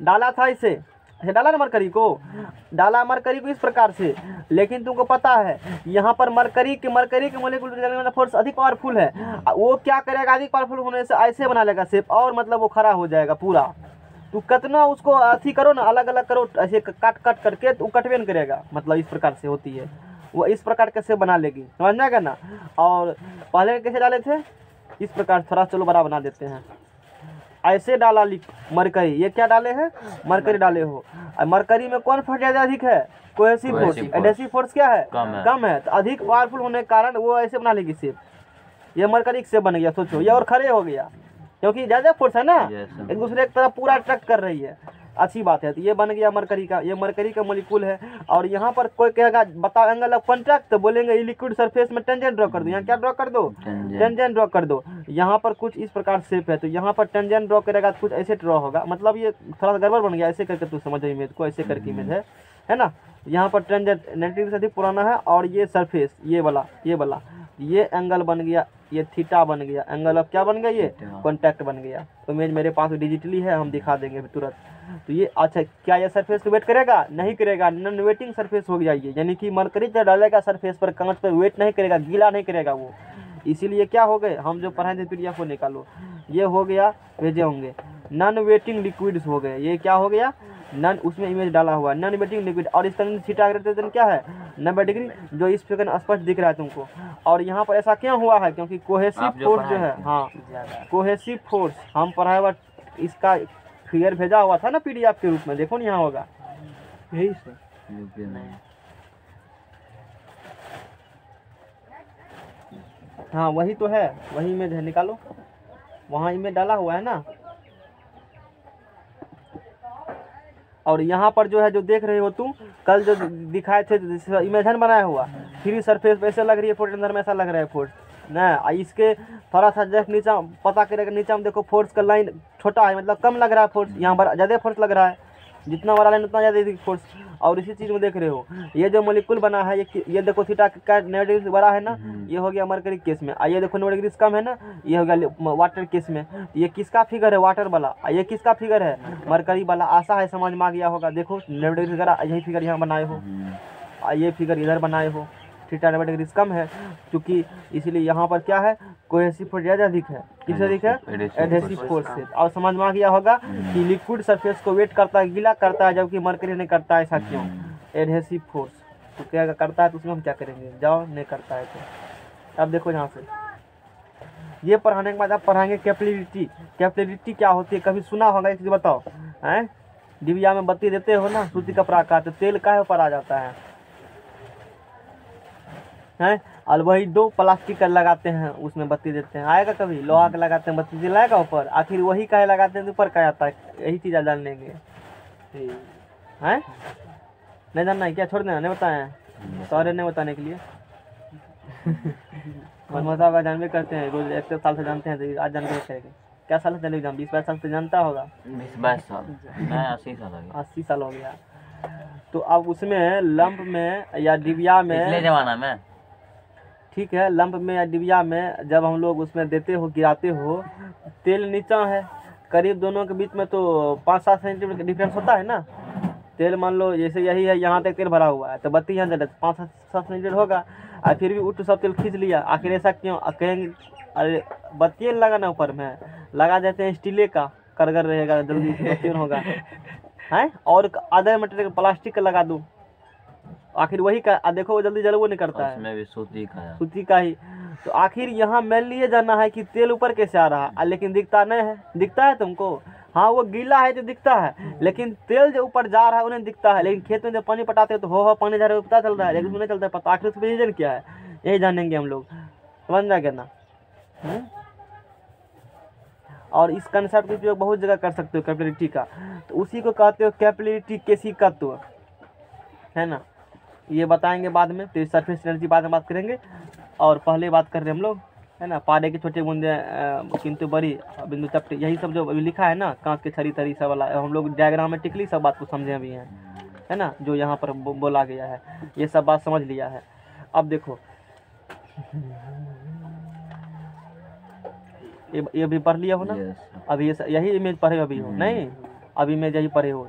डाला था इसे, डाला ना मरकरी को, डाला मरकरी को इस प्रकार से, लेकिन तुमको पता है यहाँ पर मरकरी के मोलिक्यूल लगने वाला फोर्स अधिक पावरफुल है। वो क्या करेगा, अधिक पावरफुल होने से ऐसे बना लेगा शेप, और मतलब वो खड़ा हो जाएगा पूरा। तो कितना उसको अथी करो ना, अलग अलग करो, ऐसे काट करके तो कटवे नहीं करेगा, मतलब इस प्रकार से होती है वो, इस प्रकार कैसे बना लेगी, समझ में आएगा ना। और पहले कैसे डाले थे, इस प्रकार, थोड़ा चलो बड़ा बना देते हैं। ऐसे डाला मरकरी, ये क्या डाले हैं, मरकरी डाले हो। मरकरी में कौन फोर्स ज़्यादा अधिक है, कोहेसिव फोर्स। एडहेसिव फोर्स क्या है, कम है, तो अधिक पावरफुल होने के कारण वो ऐसे बना लेगी शेप। ये मरकरी से बन गया, सोचो, ये और खड़े हो गया, क्योंकि ज़्यादा फोर्स है ना, एक दूसरे की तरफ पूरा अट्रैक्ट कर रही है, अच्छी बात है। तो ये बन गया मरकरी का, ये मरकरी का मोलिक्यूल है। और यहाँ पर कोई कहेगा बताओ एंगल ऑफ कॉन्टैक्ट, तो बोलेंगे ये लिक्विड सरफेस में टेंजेंट ड्रॉ कर दो, यहाँ क्या ड्रॉ कर दो, टेंजेंट ड्रॉ कर दो। यहाँ पर कुछ इस प्रकार शेप है, तो यहाँ पर टेंजेंट ड्रॉ करेगा तो कुछ ऐसे ड्रॉ होगा, मतलब ये थोड़ा सा गड़बड़ बन गया, ऐसे करके तू समझ इमेज को, ऐसे करके इमेज है ना। यहाँ पर टेंजेंट 90 डिग्री से अधिक पुराना है, और ये सरफेस, ये वाला ये एंगल बन गया, ये थीटा बन गया, एंगल ऑफ क्या बन गया, ये कॉन्टैक्ट बन गया। तो इमेज मेरे पास डिजिटली है, हम दिखा देंगे तुरंत। तो ये अच्छा, क्या ये सरफेस को वेट करेगा, नहीं करेगा, नॉन वेटिंग सरफेस हो गया ये, यानी कि मरकरी जब डालेगा सरफेस पर, कांच पर वेट नहीं करेगा, गीला नहीं करेगा वो। इसीलिए क्या हो गए, हम जो पढ़ाए थे PDF को निकालो, ये हो गया, भेजे होंगे नॉन वेटिंग लिक्विड्स हो गए। ये क्या हो गया, नॉन, उसमें इमेज डाला हुआ नॉन वेटिंग लिक्विड। और इसका थीटा ग्रेटर देन क्या है, 90 डिग्री, जो इस फिगर स्पष्ट दिख रहा है तुमको। और यहाँ पर ऐसा क्यों हुआ है, क्योंकि कोहेसिव फोर्स जो है, हाँ कोहेसिव फोर्स हम पढ़ाए हुआ, इसका फिगर भेजा हुआ था ना PDF के रूप में, देखो ना यहाँ होगा, यही से हाँ वही तो है, वही इमेज है, निकालो, वहाँ इमेज डाला हुआ है ना। और यहाँ पर जो है, जो देख रहे हो तुम, कल जो दिखाए थे इमेज है बनाया हुआ, फ्री सरफेस पे ऐसे लग रही है फोर्स, अंदर में ऐसा लग रहा है फोर्स ना। इसके थोड़ा सा जस्ट नीचा पता करेगा, नीचा में देखो फोर्स का लाइन छोटा है, मतलब कम लग रहा है फोर्स, यहाँ पर ज़्यादा फोर्स लग रहा है, जितना बड़ा लाइन उतना ज़्यादा फोर्स। और इसी चीज़ में देख रहे हो, ये जो मोलिक्यूल बना है, ये देखो थीटा का 90 डिग्री से बड़ा है ना, ये हो गया मरकरी केस में। ये देखो 90 डिग्री से कम है ना, ये हो गया वाटर केस में। ये किसका फिगर है, वाटर वाला। ये किसका फिगर है, मरकरी वाला। आशा है समझ में आ गया होगा। देखो 90 डिग्री से यही फिगर यहाँ बनाए हो, ये फिगर इधर बनाए हो, थीटा 90 डिग्री से कम है, क्योंकि इसीलिए यहाँ पर क्या है, कोहेसिव फोर्स ज़्यादा अधिक है। किससे अधिक है, एडहेसिव फोर्स से। और समझ में आ गया होगा कि लिक्विड सरफेस को वेट करता है, गीला करता है, जबकि मरकरी नहीं करता है। ऐसा क्यों, एडहेसिव फोर्स तो क्या करता है, तो उसमें हम क्या करेंगे, जाओ नहीं करता है तो। अब देखो यहाँ से ये पढ़ाने के बाद आप पढ़ाएंगे कैपिलरिटी। कैपिलरिटी क्या होती है, कभी सुना होगा, एक चीज़ बताओ, हैं डिबिया में बत्ती देते हो ना, सूती कपड़ा का, तो तेल का ऊपर आ जाता है, हैं, और वही 2 प्लास्टिक का लगाते हैं, उसमें बत्ती देते हैं, आएगा कभी, लोहा का लगाते हैं, बत्ती दिलाएगा ऊपर, आखिर वही का लगाते हैं तो ऊपर का आता है। यही चीज़ जान लेंगे, हैं नहीं जानना है क्या, छोड़ देना, नहीं बताए सारे नहीं बताने के लिए। मोहम्मद साहब जानवे करते हैं, रोज 1 साल से जानते हैं, तो आज जानवे करेंगे। क्या साल से जाने 20-22 साल से जानता होगा, 20-22 साल, मैं 80 साल हो गया, 80 साल हो गया। तो अब उसमें लंप में या डिबिया में, पिछले जमाना में, ठीक है, लंप में या डिबिया में जब हम लोग उसमें देते हो, गिराते हो, तेल नीचा है, करीब दोनों के बीच में तो 5-7 सेंटीमीटर का डिफरेंस होता है ना, तेल मान लो जैसे यही है, यहाँ तक तेल भरा हुआ है तो बत्ती यहाँ जला 5-7 लीटर होगा, और फिर भी उठ सब तेल खींच लिया। आखिर ऐसा क्यों? कहेंगे अरे बत्ती लगा ना ऊपर में, लगा देते हैं स्टीले का, करगर रहेगा, जल्दी क्यों होगा है। और अदर मटेरियल प्लास्टिक का लगा दूँ, आखिर वही का देखो वो जल्दी जलबो नहीं करता है, उसमें भी सूती का ही। तो आखिर यहाँ मेन लिए जाना है कि तेल ऊपर कैसे आ रहा है, लेकिन दिखता नहीं है। दिखता है तुमको? हाँ वो गीला है तो दिखता है, लेकिन तेल जो ऊपर जा रहा है उन्हें दिखता है। लेकिन खेत में जब पानी पटाते हो तो हो पानी जा रहा है पता चल रहा है, लेकिन नहीं चलता है पता। आखिर उसका रीजन क्या है, यही जानेंगे हम लोग, समझ में क्या ना। और इस कंसेप्ट का उपयोग बहुत जगह कर सकते हो कैपिलरिटी का, तो उसी को कहते हो कैपिलरिटी केशिकत्व, है ना। ये बताएंगे बाद में, तो सरफेस एनर्जी बाद में बात करेंगे। और पहले बात कर रहे हैं हम लोग, है ना, पारे की छोटी बूंदे किंतु बड़ी बिंदु चपटे, यही सब जो लिखा है ना, कांच के छड़ी तरी सब वाला, हम लोग डायग्रामेटिकली सब बात को समझे भी हैं, है ना, जो यहाँ पर बोला गया है, ये सब बात समझ लिया है। अब देखो ये भी पढ़ लिया हो ना, अभी यही इमेज पढ़े अभी हो नहीं, अभी इमेज यही पढ़े हो,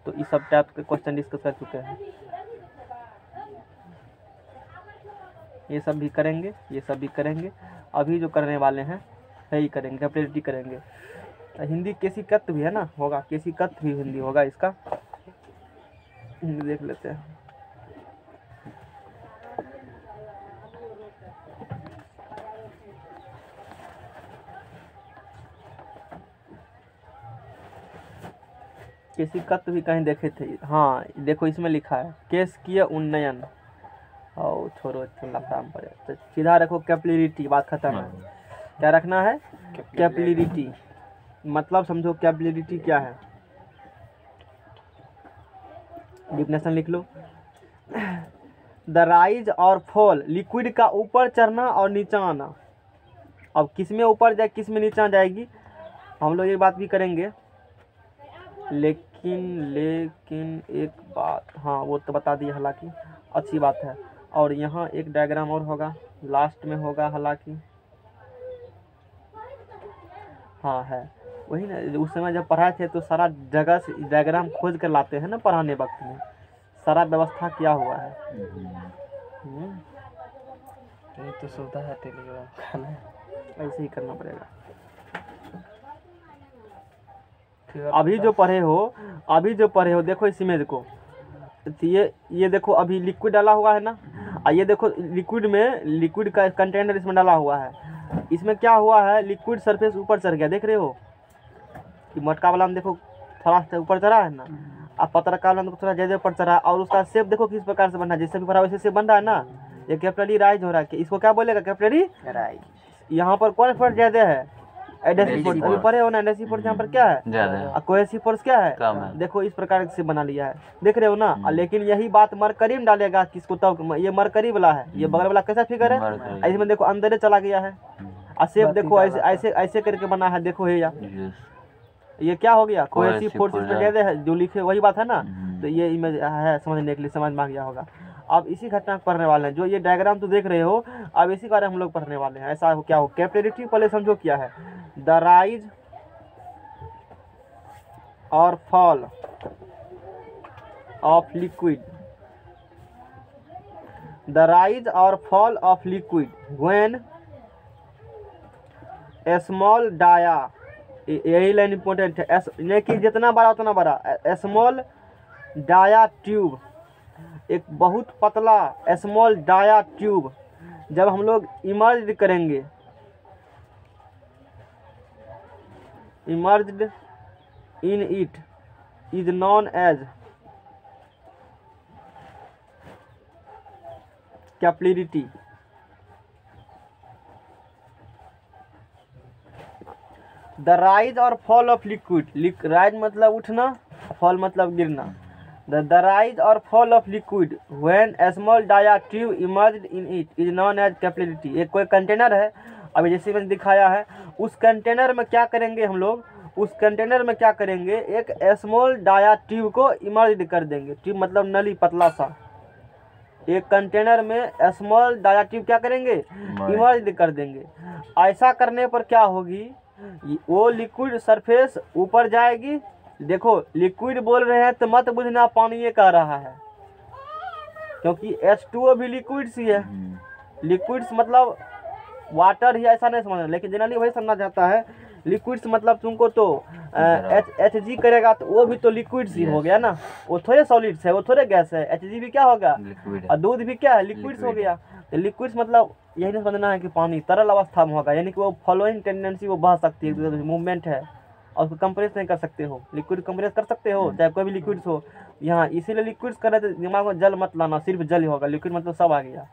तो इस सब टाइप के क्वेश्चन डिस्कस कर चुके हैं। ये सब भी करेंगे, ये सब भी करेंगे। अभी जो करने वाले हैं यही करेंगे, कैपिलरिटी करेंगे। हिंदी केशिकत्व भी है ना, होगा केशिकत्व भी हिंदी होगा इसका, हिंदी देख लेते हैं। केशिकत्व भी कहीं देखे थे, हाँ देखो इसमें लिखा है केशकीय उन्नयन, और छोड़ो लफड़ाम पड़े, तो सीधा रखो कैपिलरिटी, बात खत्म है। क्या रखना है? कैपिलरिटी, मतलब समझो कैपिलरिटी क्या है, डिफिनेशन लिख लो। द राइज और फॉल, लिक्विड का ऊपर चढ़ना और नीचा आना। अब किस में ऊपर जाए किस में नीचा जाएगी, हम लोग ये बात भी करेंगे, लेकिन एक बात, हाँ वो तो बता दी, हालांकि अच्छी बात है। और यहाँ एक डायग्राम और होगा, लास्ट में होगा हालांकि, हाँ है वही ना, उस समय जब पढ़ाए थे तो सारा जगह से डायग्राम खोज कर लाते हैं ना पढ़ाने वक्त में, सारा व्यवस्था किया हुआ है। ये तो सुविधा है टेलीग्राम का ना, ऐसे ही करना पड़ेगा। अभी जो पढ़े हो देखो इस इमेज को, तो ये देखो अभी लिक्विड डाला हुआ है ना, और ये देखो लिक्विड का कंटेनर इसमें डाला हुआ है। इसमें क्या हुआ है, लिक्विड सरफेस ऊपर चढ़ गया, देख रहे हो कि मटका वाला में देखो थोड़ा सा ऊपर चढ़ा है ना, अब पत्रकार वाला में थोड़ा ज़्यादा ऊपर चढ़ा है। और उसका शेप देखो किस प्रकार से बन रहा है, जैसे भी भरा वैसे शेप बन रहा है ना। ये कैपिलरी राइज हो रहा है, इसको क्या बोलेगा, कैपिलरी राइज। यहाँ पर कौन फोर्स ज़्यादा है, एडेसिव फोर्स, अभी पढ़े हो ना, एडेसिव फोर्स यहाँ पर क्या है ज़्यादा है, और कोहेसिव फोर्स क्या है कम है। देखो इस प्रकार से बना लिया है, देख रहे हो ना। लेकिन यही बात मरकरी में डालेगा किसको, तब ये मरकरी वाला है, ये बगल वाला कैसा फिगर है, इसमें देखो अंदर चला गया है, और शेप देखो ऐसे करके बना है, देखो ये क्या हो गया, कोहेसिव फोर्स इसमें ज्यादा है, जो लिखे वही बात है ना। तो ये इमेज है समझने के लिए, समझ में आ गया होगा। अब इसी घटना को पढ़ने वाले हैं, जो ये डायग्राम तो देख रहे हो, अब इसी बारे में हम लोग पढ़ने वाले हैं। ऐसा क्या हो, कैपिलरिटी पहले समझो क्या है, द राइज और fall of liquid, the rise और fall of liquid when small dia, यही लाइन इंपॉर्टेंट है, लेकिन जितना बड़ा उतना बड़ा, स्मॉल डाया ट्यूब, एक बहुत पतला स्मॉल डाया ट्यूब जब हम लोग इमर्ज करेंगे, emerged in it is known as capillarity. The rise और फॉल ऑफ लिक्विड, राइज मतलब उठना, फॉल मतलब गिरना। द राइज और fall of liquid when small dia tube emerged in it is known as capillarity. एक कोई कंटेनर है, अभी जैसे मैंने दिखाया है, उस कंटेनर में क्या करेंगे हम लोग, उस कंटेनर में क्या करेंगे, एक स्मॉल डाया ट्यूब को इमर्ज कर देंगे। ट्यूब मतलब नली, पतला सा। एक कंटेनर में स्मॉल डाया ट्यूब क्या करेंगे, इमर्ज कर देंगे। ऐसा करने पर क्या होगी, वो लिक्विड सरफेस ऊपर जाएगी देखो लिक्विड बोल रहे हैं तो मत बुझना पानी ये कह रहा है, क्योंकि H2O भी लिक्विड्स ही है। लिक्विड्स मतलब वाटर ही, ऐसा नहीं समझना, लेकिन जनरली वही समझना चाहता है। लिक्विड्स मतलब तुमको तो Hg करेगा तो वो भी तो लिक्विड्स ही हो गया ना, वो थोड़े सॉलिड्स है, वो थोड़े गैस है। Hg भी क्या होगा, और दूध भी क्या है, लिक्विड्स हो गया। तो लिक्विड्स मतलब यही नहीं समझना है कि पानी तरल अवस्था में होगा, यानी कि वो फॉलोइंग टेंडेंसी वो बह सकती है, मूवमेंट है, और उसको कंप्रेस नहीं कर सकते हो। लिक्विड कंप्रेस कर सकते हो, चाहे कोई भी लिक्विड्स हो। यहाँ इसीलिए लिक्विड्स करे तो दिमाग में जल मत लाना, सिर्फ जल ही होगा। लिक्विड मतलब सब आ गया,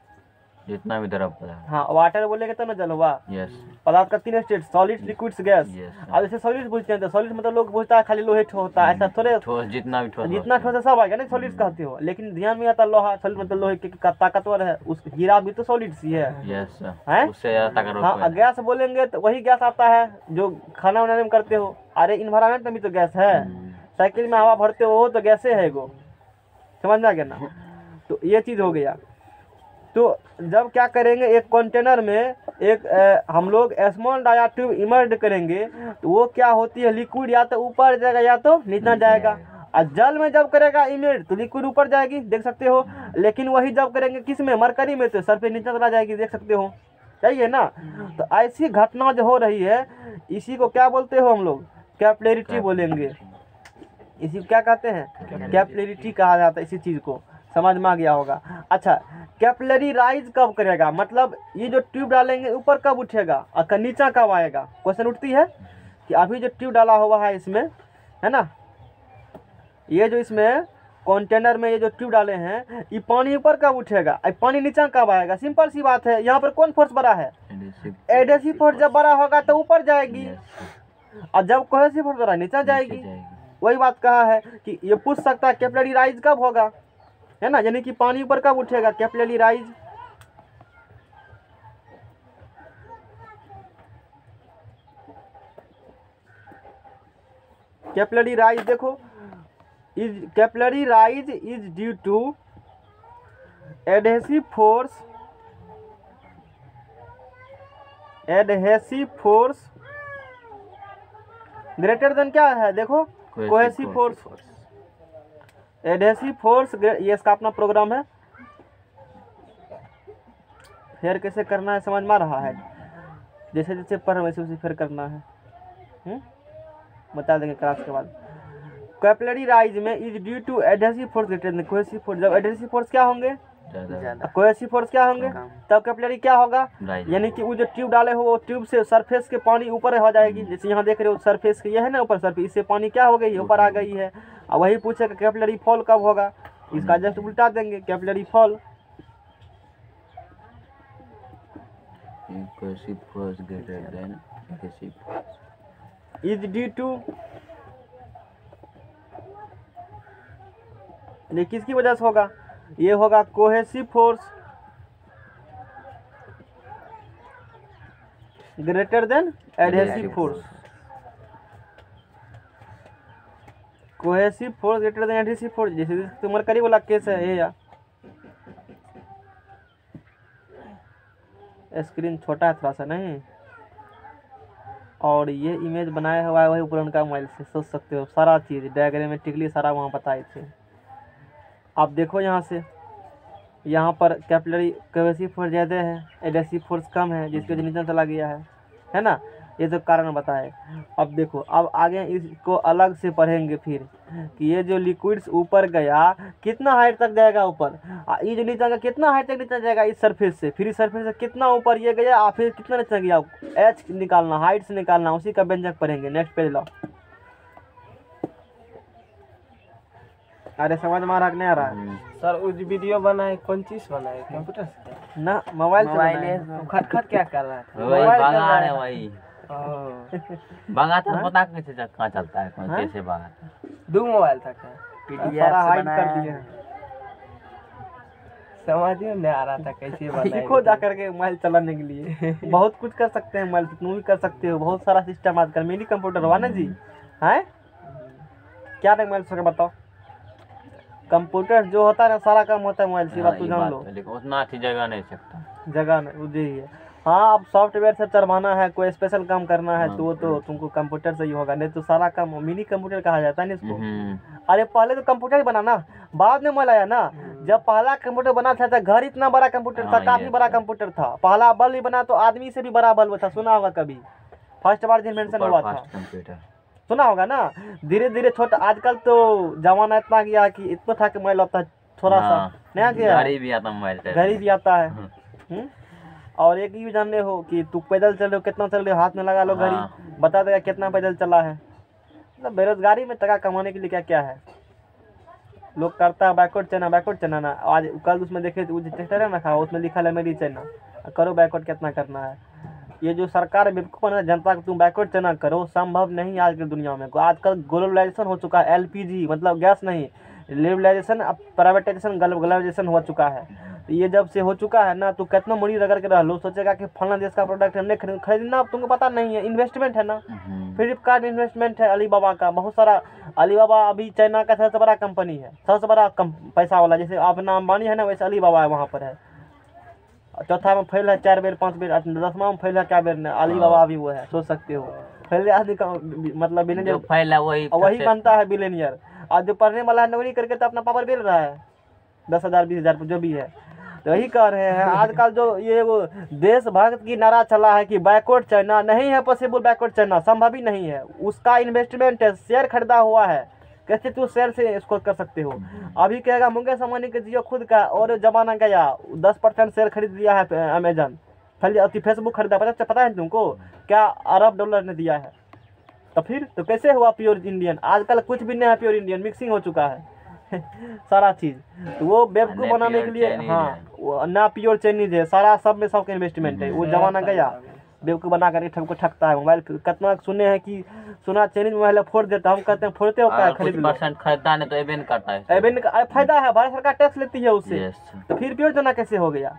जितना भी द्रव पदार्थ। हाँ वाटर बोलेंगे तो ना जल हुआ। यस पदार्थ का 3 state, solids, liquids, gas. Yes. अब जैसे सॉलिड्स पूछते हैं तो सॉलिड्स मतलब लोग पूछता है खाली लोहे ठोस होता है, ऐसा थोड़े। ठोस जितना भी ठोस जितना ठोस है सब आ गया ना, सॉलिड्स कहते हो। लेकिन ध्यान में आता लोहा, सॉलिड मतलब लोहे का ताकतवर है, उस हीरा भी तो सॉलिड्स ही है। यस हैं? उससे ज्यादा ताकतवर हाँ, कोई गैस बोलेंगे तो वही गैस आता है जो खाना बनाने में करते हो। अरे इन्वायरमेंट में भी तो गैस है, साइकिल में हवा भरते हो तो गैसे है एगो, समझ में आ गया ना। तो ये चीज़ हो गया। तो जब क्या करेंगे, एक कंटेनर में एक हम लोग स्मॉल डाया ट्यूब इमर्ज करेंगे, तो वो क्या होती है, लिक्विड या तो ऊपर जाएगा या तो नीचे जाएगा। और जल में जब करेगा इमर्ज तो लिक्विड ऊपर जाएगी, देख सकते हो। लेकिन वही जब करेंगे किस में, मरकरी में, तो सरफेस नीचे चला जाएगी, देख सकते हो, चाहिए ना। तो ऐसी घटना जो हो रही है, इसी को क्या बोलते हो हम लोग, कैपिलरिटी बोलेंगे। इसी को क्या कहते हैं, कैपिलरिटी कहा जाता है। इसी चीज़ को समझ में आ गया होगा। अच्छा, कैपिलरी राइज कब करेगा, मतलब ये जो ट्यूब डालेंगे ऊपर कब उठेगा और नीचा कब आएगा। क्वेश्चन उठती है कि अभी जो ट्यूब डाला हुआ है इसमें, है ना, ये जो इसमें कंटेनर में ये जो ट्यूब डाले हैं, ये पानी ऊपर कब उठेगा, पानी नीचा कब आएगा। सिंपल सी बात है, यहाँ पर कौन फोर्स बड़ा है, एडहेसिव फोर्स जब बड़ा होगा तो ऊपर जाएगी, और जब कोहेसिव फोर्स बड़ा नीचा जाएगी। वही बात कहा है कि ये पूछ सकता है कैपिलरी राइज कब होगा, है ना, यानी कि पानी ऊपर कब उठेगा, कैपिलरी राइज। कैपिलरी राइज देखो, is capillary rise is due to adhesive force, greater than क्या है, देखो कोहेसिव फोर्स, एडहेसिव फोर्स, ये इसका अपना प्रोग्राम है। फिर कैसे करना है समझ में आ रहा है, जैसे जैसे पढ़ वैसे वैसे फिर करना है, बता देंगे क्लास के बाद। कैपिलरी राइज में is due to adhesive force greater than cohesive force. जब एडहेसिव फोर्स क्या होंगे, कोहेसिव फोर्स क्या होंगे, तब कैपिलरी क्या होगा, यानी कि वो जो ट्यूब डाले हो वो ट्यूब से सरफेस के पानी ऊपर हो जाएगी। जैसे यहाँ देख रहे हो सरफेस के ये है ना ऊपर सरफेस, इससे पानी क्या हो गई, ऊपर आ गई है। और वही पूछेगा कैपिलरी फॉल कब होगा, इसका जस्ट उल्टा देंगे, capillary fall is due to, ये किसकी वजह से होगा, ये होगा cohesive force greater than adhesive force. Cohesive force greater than adhesive force, जैसे तो मरकरी वाला केस है ये। या स्क्रीन छोटा है थोड़ा सा, नहीं, और ये इमेज बनाया हुआ है वही पुराना मोबाइल से, सोच सकते हो सारा चीज़ डायग्रामेटिकली सारा वहाँ बताए थे। आप देखो यहाँ से, यहाँ पर कैपिलरी कोहेसिव फोर्स ज़्यादा है, एडहेसिव फोर्स कम है, जिसकी वजह नीचे चला गया है ना, ये तो कारण बताए। अब देखो, अब आगे इसको अलग से पढ़ेंगे फिर कि ये जो लिक्विड्स ऊपर गया कितना हाइट तक जाएगा ऊपर, ये जो नीचे गया कितना हाइट तक नीचे जाएगा इस सरफेस से, फिर इस सरफेस से कितना ऊपर ये गया और फिर कितना नीचे गया, एच निकालना, हाइट से निकालना, उसी का व्यंजक पढ़ेंगे। नेक्स्ट पेज लो। अरे समझ में आ रहा कि नहीं आ रहा है सर? वो जो वीडियो बनाए कौन चीज बनाए, कंप्यूटर से ना, मोबाइल मोबाइल खट खट क्या कर रहा था? वही बागा है, वही ओह, बागा था, पता कैसे कहाँ चलता है, कौन कैसे बागा था। 2 मोबाइल था क्या? सारा हाइड कर दिए, समझ में नहीं आ रहा था कैसे बनाए। सीखो जा करके मोबाइल चलाने के लिए बहुत कुछ कर सकते हैं मोबाइल से, तुम भी कर सकते हो, बहुत सारा सिस्टम आजकल। मिनी कंप्यूटर हुआ ना जी, है क्या मोबाइल से बताओ। कंप्यूटर जो होता है ना सारा काम होता है मोबाइल से, बात तो जान लो। लेकिन उतना अच्छी जगह नहीं सकता, जगह नहीं, मुझे ही है। हाँ, अब सॉफ्टवेयर से चरवाना है, कोई स्पेशल काम करना है तो वो तो तुमको कंप्यूटर से ही होगा, नहीं तो सारा काम मिनी कंप्यूटर कहा जाता है ना इसको। अरे पहले तो कंप्यूटर ही बना ना, बाद में मोबाइल आया ना। जब पहला कंप्यूटर बना था तो घर इतना बड़ा कंप्यूटर था, हाँ, काफी ये बड़ा कंप्यूटर था। पहला बल्ब भी बना तो आदमी से भी बड़ा बल्ब था, सुना होगा कभी, फर्स्ट बार इन्वेंशन हुआ था, कंप्यूटर। सुना होगा ना। धीरे धीरे छोटा, आजकल तो जमाना इतना गया कि इतना था कि मोबाइल आता है थोड़ा सा, नया गया गाड़ी भी आता मोबाइल से। घड़ी भी आता है। और एक ये जान रहे हो कि तू पैदल चल रहे हो, कितना चल रहे हो, हाथ में लगा लो घड़ी, हाँ। बता देगा कितना पैदल चला है। मतलब बेरोजगारी में टका कमाने के लिए क्या क्या है, लोग करता है बैकवर्ड चना ना। आज कल उसमें देखे तो ट्रैक्टर है ना खा, उसमें लिखा है मेरी चना, करो बैकवर्ड कितना करना है। ये जो सरकार बेवकूफ़ है जनता को तुम बैकवर्ड चना करो, संभव नहीं आज की दुनिया में। आजकल ग्लोबलाइजेशन हो चुका है, LPG मतलब गैस नहीं, लिबरलाइजेशन, अब प्राइवेटाइजेशन, ग्लोबलाइजेशन हो चुका है। तो ये जब से हो चुका है ना, तो कितना मुड़ी रगड़ के रह लो, सोचेगा कि फलाना देश का प्रोडक्ट हमने खरीदना, अब तुमको पता नहीं है, इन्वेस्टमेंट है ना। फ्लिपकार्ट इन्वेस्टमेंट है, अलीबाबा का बहुत सारा। अलीबाबा अभी चाइना का सबसे बड़ा कंपनी है, सबसे बड़ा पैसा वाला, जैसे अपना अंबानी है ना, वैसे अलीबाबा है वहाँ पर है। चौथा में फैल है 4 बेर 5 बेर, 10वां में फैल है क्या बेर, अलीबाबा भी वो है, सोच सकते हो। फैल आदमी का मतलब जो फैला वही बनता है बिलियनियर। और जो पढ़ने वाला है नौकरी करके तो अपना पावर बेल रहा है, 10,000 20,000 जो भी है। तो यही कह रहे हैं आजकल जो ये वो देशभक्त की नारा चला है कि बैकवर्ड चाइना, नहीं है पॉसिबल, बैकवर्ड चाइना संभव ही नहीं है। उसका इन्वेस्टमेंट है, शेयर खरीदा हुआ है, कैसे तू शेयर से इसको कर सकते हो। अभी कहेगा मुंगेश अंबानी के जियो खुद का, और जमाना गया 10% शेयर खरीद लिया है अमेजन, फेसबुक खरीदा, पता है तुमको क्या $1 अरब ने दिया है। तो फिर तो कैसे हुआ प्योर इंडियन। आजकल कुछ भी नहीं है प्योर इंडियन, मिक्सिंग हो चुका है सारा चीज। तो वो बेवकूफ बनाने के लिए, हाँ वो ना प्योर चाइनीज है, सारा सब में सबका इन्वेस्टमेंट है। वो जमाना गया, बेवकूफ बना करके ठग को ठगता है। मोबाइल कितना सुने हैं कि सुना चाइनीज मोबाइल फोड़ देता, हम कहते हैं फोड़ते हो क्या, खरीद लो। खरीदता नहीं तो एबेन करता है, एबेन फायदा है, भारत सरकार टैक्स लेती है उससे। तो फिर प्योर चाइना कैसे हो गया,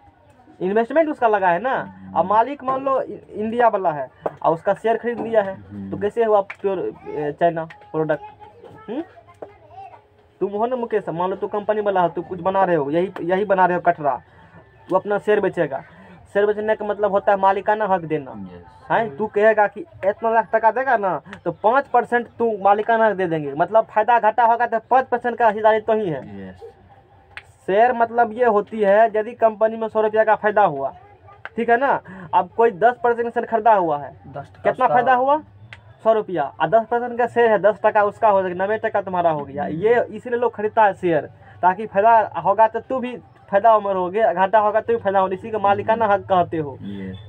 इन्वेस्टमेंट उसका लगा है ना। अब मालिक मान लो इंडिया वाला है और उसका शेयर खरीद लिया है, तो कैसे हुआ प्योर चाइना प्रोडक्ट। तुम हो ना मुकेश, मान लो तू कंपनी वाला हो, तू कुछ बना रहे हो, यही बना रहे हो कटरा, तू अपना शेयर बेचेगा। शेयर बेचने का मतलब होता है मालिकाना हक देना है। तू कहेगा कि इतना लाख टका देगा ना, तो 5% तू मालिकाना हक दे देंगे, मतलब फायदा घाटा होगा तो 5% का हिस्सेदारी तो ही है। शेयर मतलब ये होती है, यदि कंपनी में 100 रुपया का फायदा हुआ, ठीक है ना, अब कोई 10% शेयर खरीदा हुआ है, कितना फायदा हुआ 100 रुपया, और 10% का शेयर है, 10 टका उसका हो जाएगा, 90 टका तुम्हारा हो गया। ये इसीलिए लोग खरीदता है शेयर, ताकि फायदा होगा तो तू भी फायदा उम्र हो गया, घाटा होगा तो भी फायदा हो, इसी का मालिकाना हक कहते हो।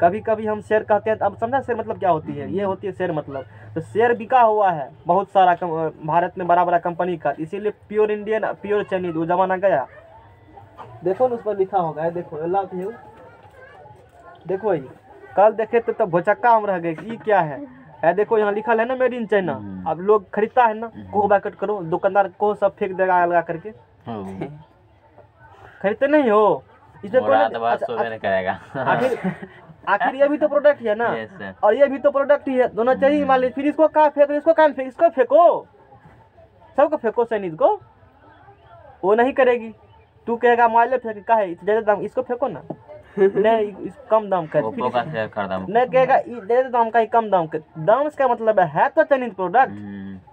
कभी कभी हम शेयर कहते हैं, अब समझा शेयर मतलब क्या होती है, ये होती है शेयर मतलब। तो शेयर बिका हुआ है बहुत सारा भारत में बड़ा बड़ा कंपनी का, इसीलिए प्योर इंडियन प्योर चाइनीज वो जमाना गया। देखो ना उस पर लिखा होगा, देखो अल्लाह, देखो ये कल देखे तो भोचक्का हम रह गए कि ये क्या है। देखो यहाँ लिखा है ना मेड इन चाइना। अब लोग खरीदता है ना, को बैकट करो, दुकानदार को सब फेंक देगा लगा करके, खरीदते नहीं हो इसमें कौन करेगा। आखिर ये भी तो प्रोडक्ट है ना, और ये भी तो प्रोडक्ट ही है, दोनों चाहिए मालिक। फिर इसको कहाँ फेंको, इसको कहाँ फेंको, इसको फेंको, सबको फेंको चाइनीज को, वो नहीं करेगी। तू कहेगा माले फेंक का है ज्यादा दाम, इसको फेंको ना नहीं इस कम दाम का, नहीं कहेगा ज्यादा दाम का ही कम दाम का। दाम का मतलब है तो चाइनीज प्रोडक्ट,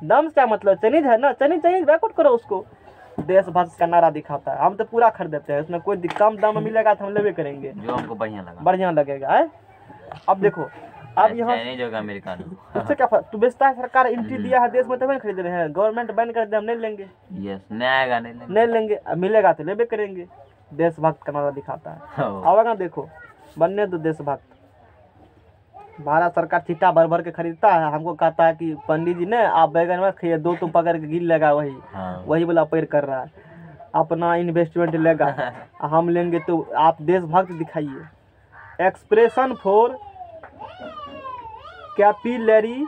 दाम का मतलब चाइनीज है ना, चाइनीज बैकआउट करो उसको। देशभक्त का नारा दिखाता है, हम तो पूरा खरीद देते हैं, उसमें कोई कम दाम में मिलेगा तो हम लेवे करेंगे, जो हमको बढ़िया लगेगा है। अब देखो, अब यहाँ उससे क्या तू बेचता है, सरकार एंट्री दिया है देश में तभी खरीद रहे हैं, गवर्नमेंट बैन कर दे हम नहीं लेंगे, नहीं लेंगे, मिलेगा तो लेवे करेंगे। देशभक्त का नारा दिखाता है। अब अगर देखो बनने दो देशभक्त, भारत सरकार चिट्टा भर भर के खरीदता है, हमको कहता है कि पंडित जी ने आप बैगन में खाइए, 2 तुम पकड़ के गिर लेगा, वही वाला पैर कर रहा है, अपना इन्वेस्टमेंट लेगा, हम लेंगे तो आप देशभक्त दिखाइए। एक्सप्रेशन फॉर कैपिलरी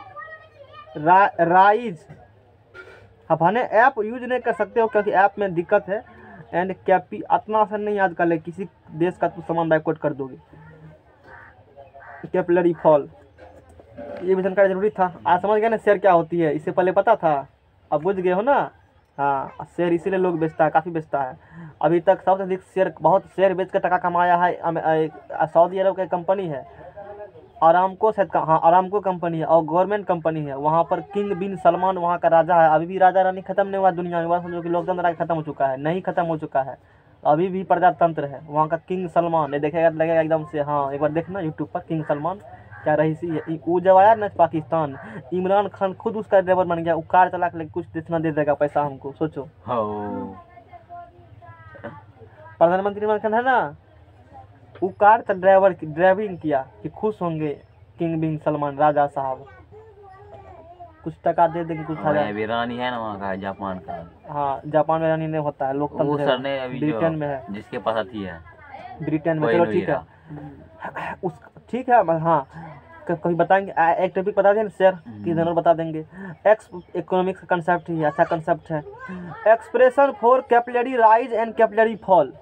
राइज, अब हमें ऐप यूज नहीं कर सकते हो क्योंकि ऐप में दिक्कत है। एंड कैपी इतना आसान नहीं याद कर ले, किसी देश का तू सामान बैकआउट कर दोगे। कैपिलरी फॉल, ये भी जानकारी जरूरी था। आज समझ गए ना शेयर क्या होती है, इससे पहले पता था, अब बुझ गए हो ना। हाँ, शेयर इसीलिए लोग बेचता है, काफ़ी बेचता है। अभी तक सबसे अधिक शेयर, बहुत शेयर बेच कर टका कमाया है सऊदी अरब की कंपनी है, आरामको शायद हाँ आरामको कंपनी है और गवर्नमेंट कंपनी है। वहाँ पर किंग बिन सलमान वहाँ का राजा है। अभी भी राजा रानी खत्म नहीं हुआ दुनिया में। वह समझो कि लोकतंत्र राज्य खत्म हो चुका है, नहीं खत्म हो चुका है, अभी भी प्रजातंत्र है। वहाँ का किंग सलमान ये देखेगा तो लगेगा एकदम से, हाँ एक बार देखना यूट्यूब पर किंग सलमान क्या रईसी है। वो जब आया ना पाकिस्तान, इमरान खान खुद उसका ड्राइवर बन गया। वो कार चला के कुछ इतना दे देगा पैसा हमको, सोचो। प्रधानमंत्री इमरान खान है ना, वो कार ड्राइवर की ड्राइविंग किया कि खुश होंगे किंग बिन सलमान राजा साहब, कुछ टका दे देंगे कुछ हजार। अभी रानी है ना वहाँ का, जापान का। हाँ जापान में रानी नहीं होता है, वो लोकतंत्र सर ने अभी ब्रिटेन में है, जिसके पास अथी है ब्रिटेन में। कोई चलो नहीं ठीक है उस ठीक है। हाँ कभी बताएंगे एक टॉपिक बता दें सर कि जनरल बता देंगे। इकोनॉमिक्स का कंसेप्ट ही अच्छा कंसेप्ट है। Expression for capillary rise and capillary fall,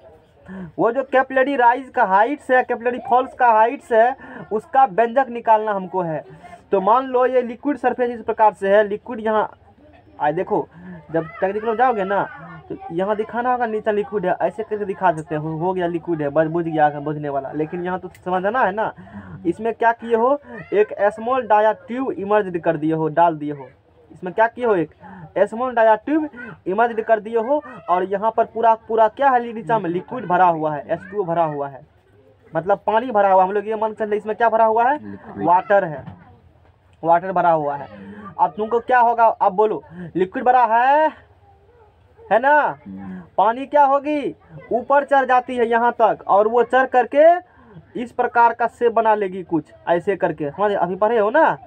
वो जो कैपिलरी राइज का हाइट्स है, कैपिलरी फॉल्स का हाइट्स है, उसका व्यंजक निकालना हमको है। तो मान लो ये लिक्विड सरफेस इस प्रकार से है, लिक्विड यहाँ आए देखो, जब टेक्निकल में जाओगे ना तो यहाँ दिखाना होगा नीचे लिक्विड है, ऐसे करके दिखा देते हो गया लिक्विड है, बस बुझ गया बुझने वाला। लेकिन यहाँ तो समझना है ना, इसमें क्या किए हो, एक स्मॉल डाया ट्यूब इमर्ज कर दिए हो, डाल दिए हो। इसमें क्या किए हो, एक स्मॉल डाया ट्यूब इमर्ज कर दिए हो, और यहाँ पर पूरा क्या है नीचा में लिक्विड भरा हुआ है, H2O भरा हुआ है, मतलब पानी भरा हुआ। हम लोग ये मान चलते इसमें क्या भरा हुआ है, वाटर है, वाटर भरा हुआ है। अब तुमको क्या होगा, अब बोलो, लिक्विड भरा है ना, पानी क्या होगी, ऊपर चढ़ जाती है यहाँ तक, और वो चढ़ करके इस प्रकार का शेप बना लेगी, कुछ ऐसे करके, समझ अभी पढ़े हो ना,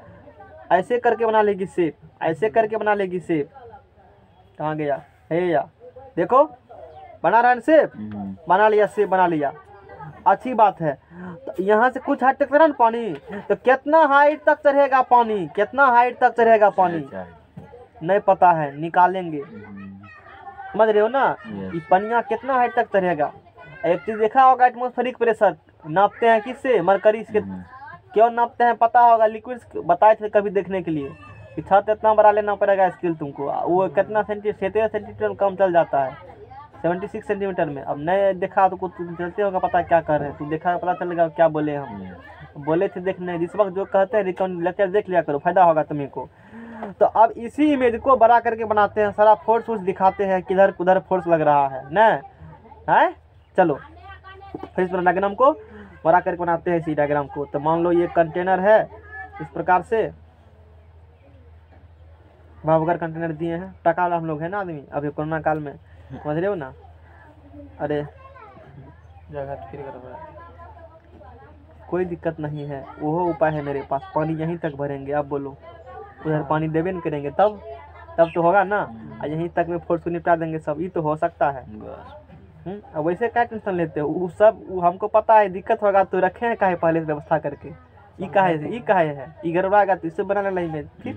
ऐसे करके बना लेगी शेप, ऐसे करके बना लेगी शेप। कहाँ गया है या देखो, बना रहा है शेप, बना लिया शेप, बना लिया, अच्छी बात है। तो यहाँ से कुछ हाइट तक चढ़ा ना पानी, तो कितना हाइट तक चढ़ेगा पानी, कितना हाइट तक चढ़ेगा पानी नहीं पता है, निकालेंगे। समझ रहे हो ना, ये पनिया कितना हाइट तक चढ़ेगा। एक चीज देखा होगा, एटमॉस्फेरिक प्रेशर नापते हैं किससे, मरकरी से। क्यों नापते हैं पता होगा, लिक्विड बताए थे कभी देखने के लिए कि छत इतना बड़ा लेना पड़ेगा स्केल तुमको। वो कितना सेंटीमीटर कम चल जाता है, 76 सेंटीमीटर में। अब नहीं देखा तो कुछ चलते होगा, पता क्या कर रहे हैं, तू देखा पता चलेगा क्या बोले हम, बोले थे देखने। जिस वक्त जो कहते हैं रिकॉर्ड लेक्चर देख लिया करो, फायदा होगा तुम्हें को। तो अब इसी इमेज को बड़ा करके बनाते हैं, सारा फोर्स दिखाते हैं, किधर उधर फोर्स लग रहा है ना, है। चलो फिर इस डायग्राम को बड़ा करके बनाते हैं, इसी डायग्राम को। तो मान लो ये कंटेनर है, इस प्रकार से भावगर कंटेनर दिए हैं। टका हम लोग है ना आदमी, अभी कोरोना काल में, समझ रहे हो ना। अरे जगह फिर कोई दिक्कत नहीं है, वो उपाय है मेरे पास, पानी यहीं तक भरेंगे। आप बोलो, उधर पानी देवे नहीं करेंगे, तब तो होगा ना, यहीं तक में फोर्स को निपटा देंगे सब। ये तो हो सकता है। अब वैसे क्या टेंशन लेते हो, वो सब वो हमको पता है दिक्कत होगा, तो रखे हैं काहे पहले से व्यवस्था करके। ये काहे है, ये गड़बड़ाएगा तो इससे बनाने लगेंगे। फिर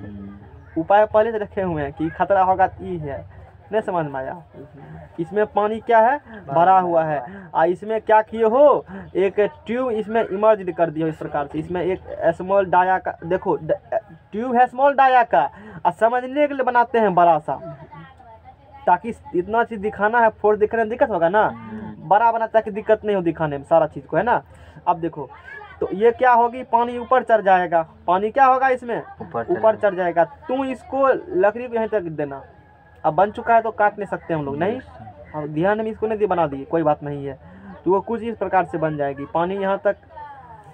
उपाय पहले से रखे हुए हैं कि खतरा होगा तो ये है, नहीं समझ में आया। इसमें पानी क्या है, भरा हुआ है, और इसमें क्या किए हो, एक ट्यूब इसमें इमर्ज कर दिया इस प्रकार से। इसमें एक स्मॉल डाया का, देखो ट्यूब है स्मॉल डाया का, और समझने के लिए बनाते हैं बड़ा सा, ताकि इतना चीज दिखाना है, फोर्स दिखने में दिक्कत होगा ना, बड़ा बना ताकि दिक्कत नहीं हो दिखाने में सारा चीज को, है ना। अब देखो तो ये क्या होगी, पानी ऊपर चढ़ जाएगा, पानी क्या होगा इसमें ऊपर चढ़ जाएगा। तुम इसको लकड़ी पे यहीं तक देना, अब बन चुका है तो काट नहीं सकते हम लोग, नहीं अब ध्यान में इसको नहीं बना दिए, कोई बात नहीं है। तो वो कुछ इस प्रकार से बन जाएगी, पानी यहाँ तक।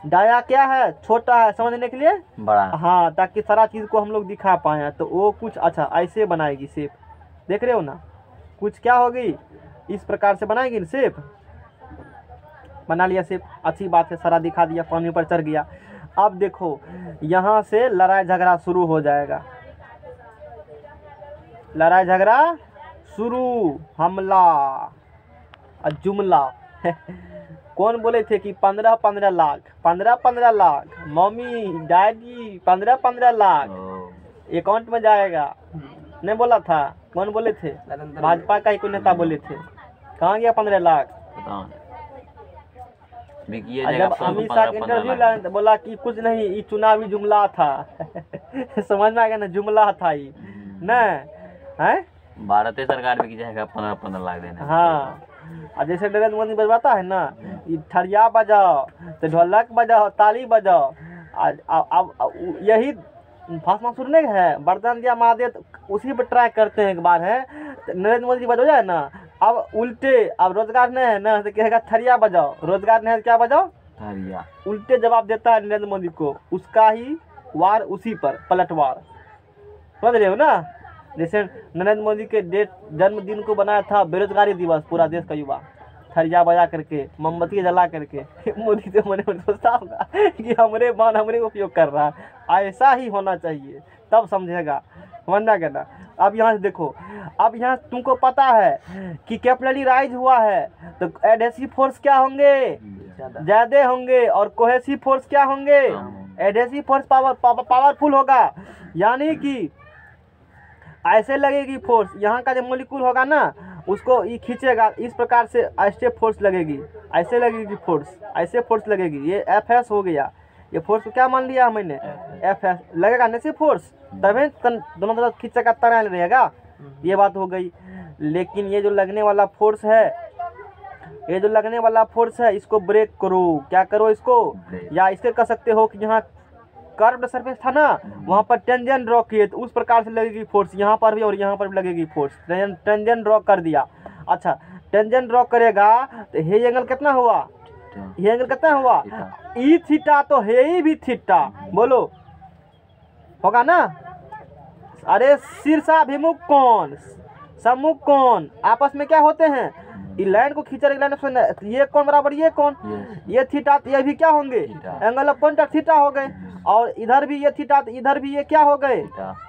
डाया क्या है, छोटा है, समझने के लिए बड़ा, हाँ, ताकि सारा चीज को हम लोग दिखा पाए। तो वो कुछ अच्छा ऐसे बनाएगी शेप, देख रहे हो ना, कुछ क्या होगी इस प्रकार से बनाएगी शेप, बना लिया शेप, अच्छी बात है, सारा दिखा दिया, पानी पर चढ़ गया। अब देखो यहाँ से लड़ाई झगड़ा शुरू हो जाएगा, लड़ाई झगड़ा शुरू, हमला और जुमला। कौन बोले थे कि 15-15 lakh, 15-15 lakh, mummy daddy 15-15 lakh account में जाएगा, नहीं बोला था, कौन बोले थे, भाजपा का ही कोई नेता बोले थे। कहाँ गया 15 लाख। जब अमित शाह इंटरव्यू लाने तो बोला कि कुछ नहीं, ये चुनावी जुमला था। समझ में आ गया ना, जुमला था ये न, है। भारतीय सरकार में की जाएगा 15-15 लाख देने। हाँ, अब जैसे नरेंद्र मोदी बजवाता है ना, ये ठरिया बजाओ तो ढोलक बजाओ, ताली बजाओ, अब यही भाषण सुनने का है, वरदान दिया महादेव, तो उसी पर ट्राई करते हैं एक बार है। तो नरेंद्र मोदी जी बज हो जाए ना, अब उल्टे, अब रोजगार नहीं है ना तो कहेगा थरिया बजाओ, रोजगार नहीं है तो क्या बजाओ, थरिया। उल्टे जवाब देता है नरेंद्र मोदी को, उसका ही वार उसी पर, पलटवार। समझ रहे हो ना। जैसे नरेंद्र मोदी के जन्मदिन को बनाया था बेरोजगारी दिवस, पूरा देश का युवा थरिया बजा करके, मोमबत्ती जला करके। मोदी तो मन में सोचता होगा कि हमरे उपयोग कर रहा है। ऐसा ही होना चाहिए, तब समझेगा, समझना क्या ना। अब यहाँ से देखो, अब यहाँ तुमको पता है कि कैपिलरी राइज हुआ है, तो एडहेसिव फोर्स क्या होंगे, ज्यादा होंगे, और कोहेसिव फोर्स क्या होंगे, एडहेसिव फोर्स पावरफुल होगा। यानी कि ऐसे लगेगी फोर्स, यहाँ का जो मोलिक्यूल होगा ना उसको ये खींचेगा, इस प्रकार से स्टेप फोर्स लगेगी, ऐसे लगेगी फोर्स, ऐसे फोर्स लगेगी। ये एफ हो गया, ये फोर्स को क्या मान लिया मैंने, एफ लगेगा ना, फोर्स, तभी दोनों तरफ खींचेगा, तरह रहेगा। ये बात हो गई। लेकिन ये जो लगने वाला फोर्स है, ये जो लगने वाला फोर्स है, इसको ब्रेक करो। क्या करो इसको, या इसके कह सकते हो कि यहाँ कर्व्ड सरफेस था ना, वहाँ पर टेंजेंट ड्रॉ किए, तो उस प्रकार से लगेगी फोर्स, यहाँ पर भी और यहाँ पर भी लगेगी फोर्स। टेंजेंट ड्रॉ कर दिया। अच्छा, टेंजेंट ड्रॉ करेगा तो हे एंगल कितना हुआ, ये एंगल कितना हुआ, ई थीटा, तो हे ही भी थीटा, बोलो होगा ना। अरे शीर्षाभिमुख कोण, सम्मुख कोण आपस में क्या होते हैं, लाइन को खींचा, ये कौन बराबर ये कौन, ये थीटा, ये भी क्या होंगे, एंगल ऑफ कॉन्टैक्ट थीटा हो गए। और इधर भी ये थीटा, इधर भी ये क्या हो गए,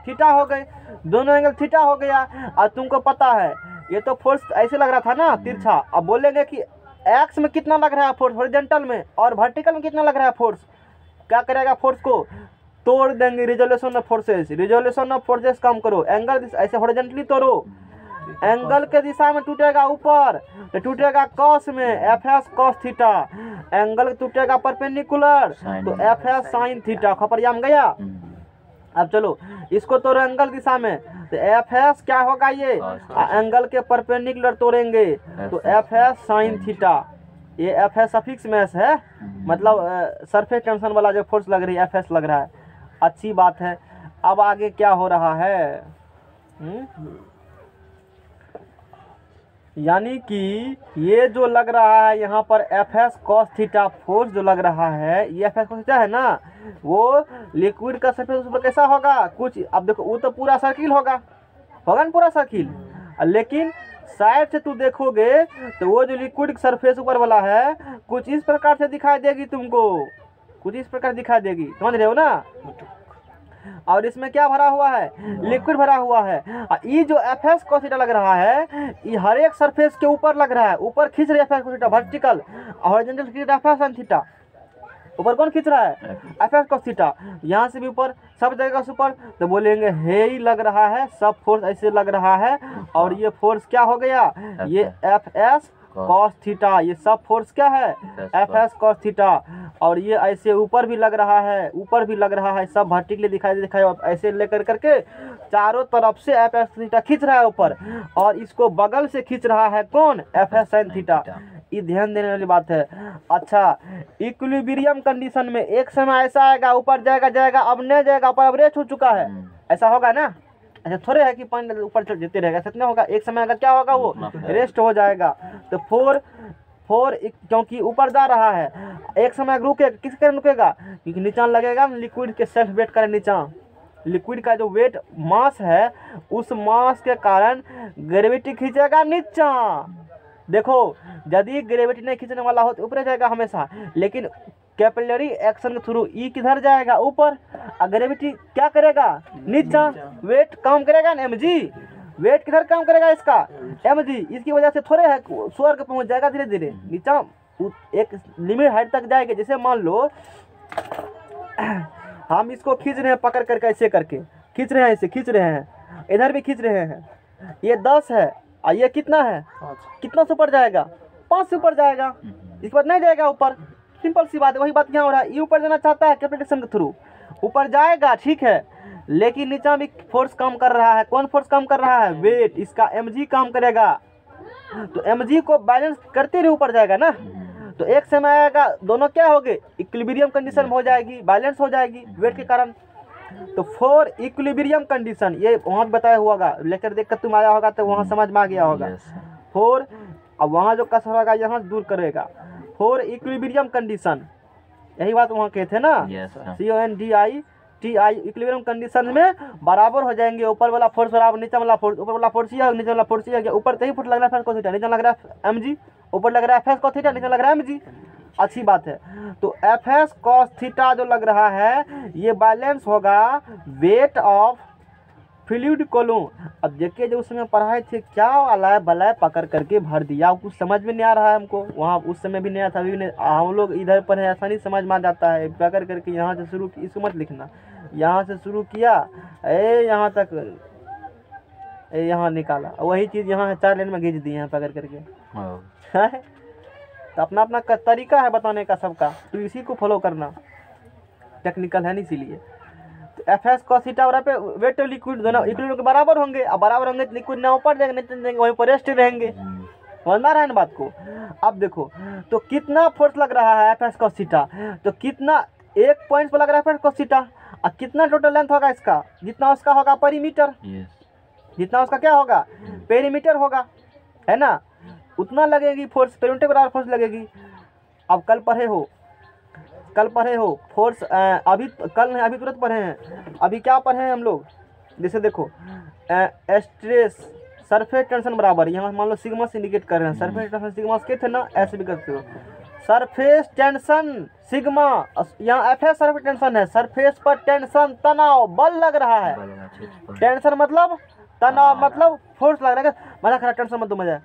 थीटा हो गए, दोनों एंगल थीटा हो गया। और तुमको पता है ये तो फोर्स ऐसे लग रहा था ना तिरछा, अब बोलेंगे कि एक्स में कितना लग रहा है फोर्स, हॉरिजॉन्टल में, और वर्टिकल में कितना लग रहा है फोर्स। क्या करेगा, फोर्स को तोड़ देंगे, resolution of forces, resolution of forces कम करो, एंगल ऐसे हॉरिजॉन्टली तोड़ो, एंगल के दिशा में टूटेगा ऊपर तो टूटेगा कॉस में, F S cos theta, angle टूटेगा परपेंडिकुलर तो एफ एस साइन थीटा। खपरियाम गया। अब चलो इसको तोड़ो एंगल दिशा में, तो एफ एस क्या होगा, ये एंगल के परपेंडिकुलर तोड़ेंगे तो एफ एस साइन थीटा। ये एफ एस सफिक्स मैच है, मतलब सरफेस टेंशन वाला जो फोर्स लग रही है एफ एस लग रहा है। अच्छी बात है। अब आगे क्या हो रहा है, यानी कि ये जो लग रहा है यहाँ पर F S cos theta force जो लग रहा है, ये एफ एस कॉस थीटा है ना, वो लिक्विड का सरफेस उस पर कैसा होगा कुछ। अब देखो वो तो पूरा सर्किल होगा ना, पूरा सर्किल, लेकिन साइड से तू देखोगे तो वो जो लिक्विड सरफेस ऊपर वाला है कुछ इस प्रकार से दिखाई देगी तुमको, कुछ इस प्रकार दिखाई देगी, समझ रहे हो ना। और इसमें क्या भरा हुआ है, लिक्विड भरा हुआ है। ये जो एफ एस कॉस थीटा लग रहा है, ये हर एक सरफेस के ऊपर लग रहा है, ऊपर खींच रही है F S cos theta, vertical, horizontal खींच रहा है एफ एस साइन थीटा। ऊपर कौन खींच रहा है, एफ एस कॉस थीटा। यहाँ से भी ऊपर, सब जगह से ऊपर, तो बोलेंगे हे ही लग रहा है, सब फोर्स ऐसे लग रहा है। और ये फोर्स क्या हो गया, ये एफ एस कॉस थीटा, ये सब फोर्स क्या है, एफ एस कॉस थीटा। और ये ऐसे ऊपर भी लग रहा है, ऊपर भी लग रहा है, सब वर्टिकली दिखाई ऐसे लेकर करके चारों तरफ से एफ एस थीटा खींच रहा है ऊपर, और इसको बगल से खींच रहा है कौन, एफ एस साइन थीटा। ये ध्यान देने वाली बात है। अच्छा, इक्विलिब्रियम कंडीशन में एक समय ऐसा आएगा ऊपर जाएगा, अब नहीं जाएगा, ऊपर अब रेस्ट हो चुका है, ऐसा होगा ना। ऐसा थोड़े है कि पानी ऊपर चल जाते रहेगा, ऐसा नहीं होगा। एक समय अगर क्या होगा, वो रेस्ट हो जाएगा। तो फोर क्योंकि ऊपर जा रहा है, एक समय रुकेगा, किस कारण रुकेगा, क्योंकि नीचा लगेगा लिक्विड के सेल्फ वेट करे नीचा, लिक्विड का जो वेट मास है उस मास के कारण ग्रेविटी खींचेगा नीचा। देखो यदि ग्रेविटी नहीं खींचने वाला हो तो ऊपर जाएगा हमेशा, लेकिन कैपिलरी एक्शन के थ्रू ई किधर जाएगा, ऊपर, और ग्रेविटी क्या करेगा, नीचा। वेट काम करेगा ना mg, वेट किधर काम करेगा इसका, mg। इसकी वजह से थोड़े है स्वर्ग पहुंच जाएगा धीरे धीरे, नीचा एक लिमिट हाइट तक जाएगा। जैसे मान लो हम इसको खींच रहे हैं पकड़ करके, ऐसे करके खींच रहे हैं, ऐसे खींच रहे हैं, इधर भी खींच रहे हैं, ये 10 है और ये कितना है, कितना से ऊपर जाएगा, 5 से ऊपर जाएगा, इसके बाद नहीं जाएगा ऊपर। सिंपल सी बात है, वही बात यहाँ हो रहा है। ये ऊपर जाना चाहता है कैपिटेशन के थ्रू, ऊपर जाएगा ठीक है, लेकिन नीचा भी फोर्स काम कर रहा है। कौन फोर्स काम कर रहा है, वेट, इसका mg काम करेगा। तो mg को बैलेंस करते रहे ऊपर जाएगा ना, तो एक समय आएगा दोनों क्या हो गए, इक्विलिब्रियम कंडीशन में हो जाएगी, बैलेंस हो जाएगी वेट के कारण। तो फॉर इक्विलिब्रियम कंडीशन, ये वहाँ बताया हुआ होगा, लेक्चर देख कर तुम आया होगा तो वहाँ समझ में आ गया होगा। Yes, sir. फॉर, अब वहाँ जो कसर होगा यहाँ दूर करेगा, फॉर इक्विलिब्रियम कंडीशन, यही बात वहाँ कहते थे ना, Yes, sir. CONDITI, equilibrium condition में बराबर हो जाएंगे, ऊपर वाला फोर्स बराबर नीचे वाला फोर्स, ऊपर वाला फोर्स ये, नीचे वाला फोर्स ये, ऊपर तो ही फुट लग रहा है cos थीटा, नीचे लग रहा है mg, ऊपर लग रहा है fs cos थीटा, नीचे लग रहा है mg, अच्छी बात है। तो fs cos थीटा जो लग रहा है ये बैलेंस होगा वेट ऑफ फ्लूइड कोलूम। अब देखिए जो उस समय पढ़ाए थे क्या अलाय बलाय पकड़ करके भर दिया, कुछ समझ में नहीं आ रहा है हमको, वहाँ उस समय भी नहीं आया था, अभी भी नहीं, हम लोग इधर पर है आसानी समझ में आ जाता है, पकड़ करके यहाँ से शुरू, इसको मत लिखना, यहाँ से शुरू किया यहाँ तक, यहाँ निकाला, वही चीज़ यहाँ 4 लाइन में खींच दी यहाँ पकड़ करके। Oh. तो अपना अपना तरीका है बताने का सबका, तो इसी को फॉलो करना, टेक्निकल है नहीं इसीलिए। तो fs cos थीटा बराबर पे वेट और लिक्विड दोनों इक्विलिब्रियम के बराबर होंगे, अब बराबर होंगे तो लिक्विड ना ऊपर जाएंगे नीचे जाएंगे, वहीं पर रेस्ट रहेंगे। समझ में आ रहा है ना बात को। अब देखो तो कितना फोर्स लग रहा है fs cos थीटा, तो कितना एक पॉइंट पर लग रहा है fs cos थीटा, और कितना टोटल लेंथ होगा इसका, जितना उसका होगा परिमीटर, Yes. जितना उसका क्या होगा पेरीमीटर होगा, है ना, उतना लगेगी फोर्स, पेरीमीटर के बराबर फोर्स लगेगी। अब कल पढ़े हो फोर्स, अभी कल नहीं, अभी तुरंत पढ़े हैं, अभी क्या पढ़े हैं हम लोग, जैसे देखो स्ट्रेस सरफेस टेंशन बराबर, यहाँ मान लो सिग्मा से इंडिकेट कर रहे हैं, सरफेस टेंशन सिग्मा के थे ना, ऐसे भी करते हो, सरफेस टेंशन सिग्मा, यहाँ एफ सरफेस टेंशन है, सरफेस पर टेंशन तनाव बल लग रहा है, टेंशन मतलब तनाव मतलब फोर्स लग रहा है, मजा खरा टेंशन मत दो, मजा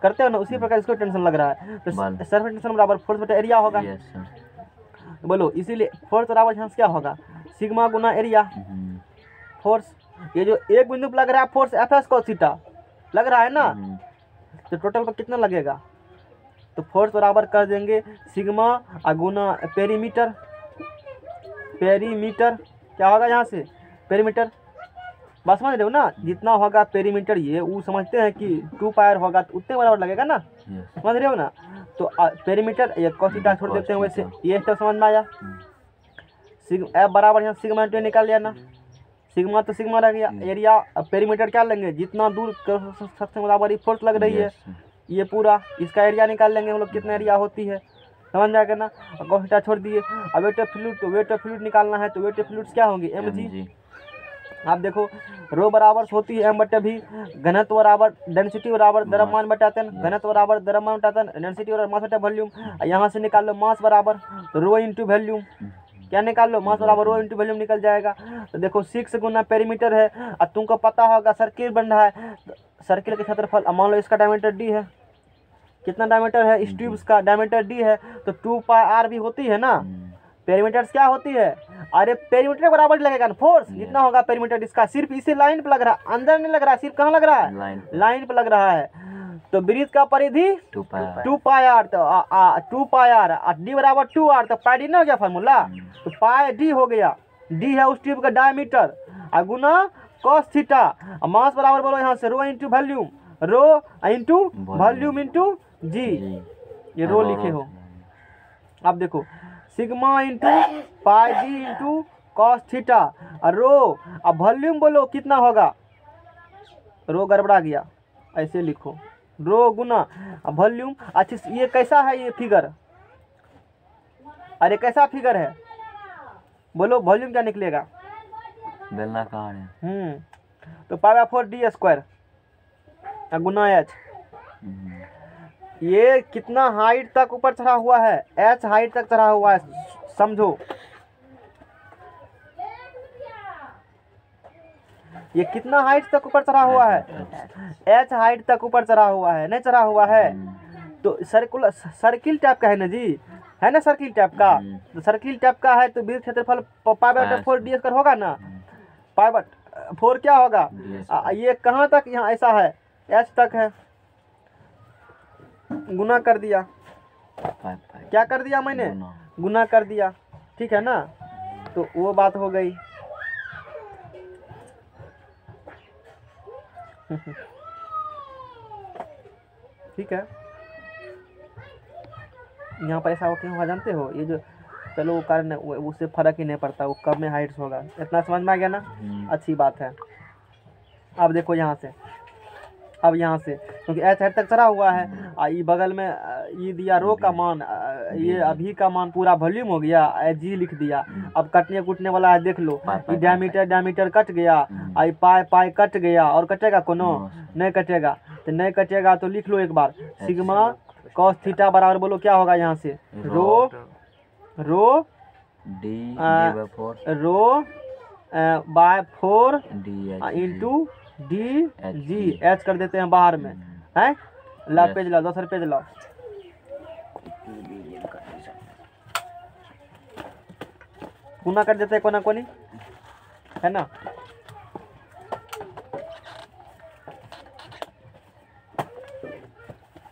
करते हो ना, उसी प्रकार इसको टेंशन लग रहा है, तो सरफेस टेंशन बराबर फोर्स बटा एरिया होगा। Yes, sir. बोलो इसीलिए फोर्स बराबर यहाँ से क्या होगा, सिग्मा गुना एरिया फोर्स, ये जो एक बिंदु पर लग रहा है फोर्स fs cos थीटा लग रहा है ना, तो टोटल पर कितना लगेगा, तो फोर्स बराबर कर देंगे सिग्मा गुना पेरीमीटर, पेरीमीटर क्या होगा यहाँ से पेरीमीटर, बस समझ रहे हो ना, जितना होगा पेरीमीटर ये वो समझते हैं कि 2 पायर होगा तो उतने बराबर लगेगा ना, Yes. समझ रहे हो ना। तो पेरीमीटर ये cos थीटा छोड़ देते हैं, वैसे ये तो समझ में आया। सिग्मा एफ बराबर यहाँ सिग्मा इंटू निकाल लिया ना, सिग्मा तो सिग्मा रह गया, एरिया पेरीमीटर क्या लेंगे, जितना दूर सबसे बराबर फोर्स लग रही है, Yes, sir. ये पूरा इसका एरिया निकाल लेंगे हम लोग, कितना एरिया होती है समझ जाएगा ना। cos थीटा छोड़ दिए, अब वेट ऑफ फ्लूइड, तो वेट ऑफ फ्लूइड निकालना है, तो वेट ऑफ फ्लूइड क्या होंगे mg। mg. आप देखो रो बराबर होती है m/v, घनत्व बराबर डेंसिटी बराबर द्रव्यमान बटा तन, घनत्व बराबर द्रव्यमान बटा तन, डेंसिटी बराबर मास बटा वॉल्यूम, यहाँ से निकाल लो मास बराबर रो इंटू वॉल्यूम, क्या निकाल लो मास बराबर रो इंटू वॉल्यूम निकल जाएगा। तो देखो 6 गुना पेरीमीटर है, और तुमको पता होगा सर्किल बन रहा है, सर्किल के क्षेत्रफल, मान लो इसका डायमीटर d है, कितना डायमीटर है इस ट्यूब्स का, डायमीटर d है, तो 2 पाई r भी होती है ना, पेरीमीटर क्या होती है, अरे पेरीमीटर के बराबर लगेगा ना फोर्स, जितना होगा पेरीमीटर इसका, सिर्फ इसी लाइन पे लग रहा है, अंदर नहीं लग रहा है, सिर्फ कहाँ लग रहा है लाइन पे लग रहा है। तो वृत्त का परिधि 2 पाई आर, तो 2 पाई आर डी बराबर 2r, तो पाई डी ना हो गया फार्मूला, तो पाई डी हो गया, डी है उस ट्यूब का डायमीटर, और गुना cos थीटा, मास बराबर बोलो यहाँ से rho into volume, rho into volume into जी, ये रो लिखे हो। अब देखो sigma into pi D into cos theta, और रो, अब वॉल्यूम बोलो कितना होगा, रो गड़बड़ा गया, ऐसे लिखो रो गुना वॉल्यूम। अच्छा ये कैसा है ये फिगर, अरे कैसा फिगर है बोलो, वॉल्यूम क्या निकलेगा, बेलनाकार है। तो पाई 4 डी स्क्वायर गुना एच, ये कितना हाइट तक ऊपर चढ़ा हुआ है, एच हाइट तक चढ़ा हुआ है, समझो ये कितना हाइट तक ऊपर चढ़ा हुआ है, एच हाइट तक ऊपर चढ़ा हुआ है, नहीं चढ़ा हुआ है, तो सर्कुलर सर्किल टाइप का है ना जी, है ना सर्किल टाइप का, तो सर्किल टाइप का है तो वृत्त क्षेत्रफल पाई 4 डी स्क्वायर होगा ना, पाई 4 क्या होगा, ये कहाँ तक यहाँ ऐसा है एच तक है, गुना कर दिया, क्या कर दिया मैंने, गुना कर दिया, ठीक है ना, तो वो बात हो गई। ठीक है, यहाँ पर ऐसा क्यों होगा जानते हो? ये जो चलो वो कारण है, उससे फर्क ही नहीं पड़ता, वो कब में हाइट होगा। इतना समझ में आ गया ना? अच्छी बात है। अब देखो यहाँ से, अब यहाँ से क्योंकि एच हाइट तक चढ़ा हुआ है, ये बगल में ये दिया रो का मान, ये अभी का मान पूरा वॉल्यूम हो गया, जी लिख दिया। अब कटने कुटने वाला है, देख लो, ये डायमीटर कट गया, आई पाई कट गया, और कटेगा कोनो? नहीं कटेगा। तो नहीं कटेगा तो लिख लो एक बार, सिग्मा कॉस थीटा बराबर बोलो क्या होगा यहाँ से? Row D row by 4 D into D G, H कर देते हैं बाहर में, है? ला पेज लाओ, दूसरा पेज लाओ। गुना कर देते हैं कोना कोनी, है ना?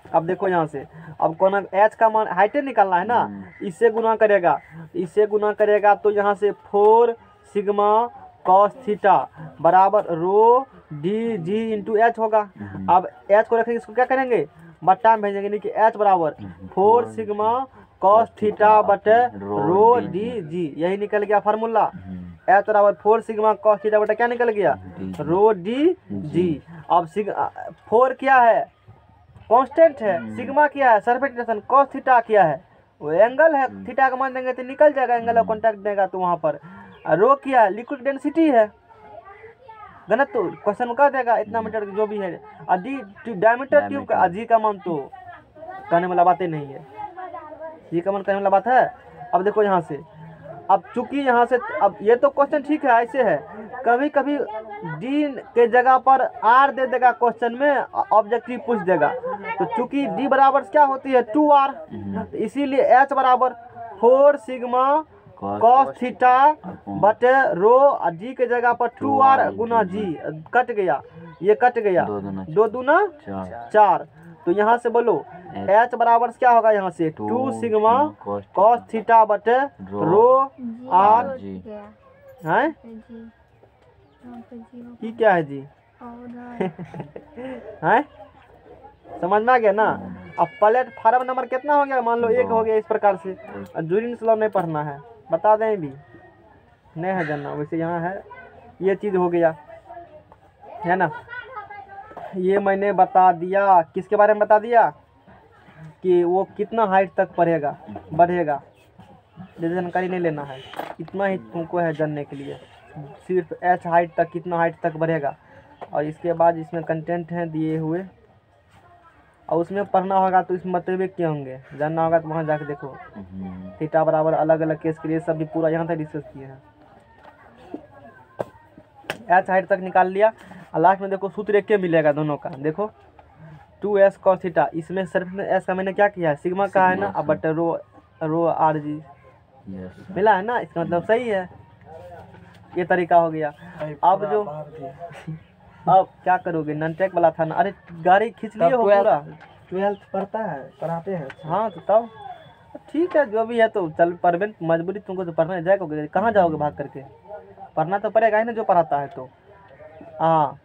अब देखो यहाँ से, अब कोना एच का मान हाइटे निकालना है ना, इससे गुना करेगा, तो यहाँ से 4 सिग्मा कॉस थीटा बराबर rho D G into H होगा। अब एच को रखेंगे, इसको क्या करेंगे? बट्टा में भेजेंगे, नहीं कि एच बराबर 4 सिग्मा कॉस थीटा बटे रो डी जी, यही निकल गया फार्मूला। एच बराबर 4 सिग्मा कॉस थीटा बटे क्या निकल गया? Rho D G. अब 4 क्या है? कांस्टेंट है। सिग्मा क्या है? Surface tension. कॉस थीटा क्या है? वो एंगल है। थीटा का मान देंगे तो निकल जाएगा, एंगल ऑफ कांटेक्ट देगा तो वहाँ पर। रो क्या है? लिक्विड डेंसिटी है। गलत तो क्वेश्चन कर देगा इतना मीटर जो भी है। डी डायमीटर ट्यूब का जी का मान तो कहने वाला बातें नहीं है, जी का मान कहने वाला बात है। अब देखो यहाँ से, अब चूंकि यहाँ से, अब ये तो क्वेश्चन ठीक है, ऐसे है, कभी कभी डी के जगह पर आर दे देगा क्वेश्चन में, ऑब्जेक्टिव पूछ देगा। तो चूंकि डी बराबर क्या होती है? 2r, तो इसीलिए एच बराबर 4 सिग्मा कॉस थीटा बटे रो, जी के जगह पर 2r गुना जी, कट गया, ये कट गया, 2 दूना 4। तो यहाँ से बोलो एच बराबर क्या होगा? यहाँ से 2 सिग्मा कॉस थीटा बटे रो आर है। ये क्या है जी? है? समझ में आ गया ना? अब प्लेटफार्म नंबर कितना हो गया? मान लो 1 हो गया। इस प्रकार से जूरिन लॉ नहीं पढ़ना है, बता दें भी नहीं है जानना, वैसे यहाँ है। ये चीज़ हो गया है ना, ये मैंने बता दिया। किसके बारे में बता दिया? कि वो कितना हाइट तक बढ़ेगा, जानकारी नहीं लेना है, इतना ही तुमको है जानने के लिए। सिर्फ एच हाइट तक, कितना हाइट तक बढ़ेगा, और इसके बाद इसमें कंटेंट हैं दिए हुए, और उसमें पढ़ना होगा तो इसमें मतलब क्या होंगे जानना होगा तो वहाँ जाके देखो। थीटा बराबर अलग अलग केस के लिए सब भी पूरा यहाँ तक डिस्कस किए हैं। एच हाइट तक निकाल लिया, और लास्ट में देखो सूत्र एक मिलेगा दोनों का। देखो 2s cos थीटा, इसमें सिर्फ एस का मैंने क्या किया है? सिग्मा का है ना, अब बट रो आर जी मिला है ना, इसका मतलब सही है। ये तरीका हो गया। अब जो अब क्या करोगे? ननटेक वाला था ना, अरे गाड़ी खींच लिए हो पूरा। 12th पढ़ता है, पढ़ाते हैं। हाँ तो तब ठीक है, जो भी है तो चल, परवेंट मजबूरी तुमको तो पढ़ना जाएगा, कहाँ जाओगे भाग करके? पढ़ना तो पड़ेगा ही ना जो पढ़ाता है तो। हाँ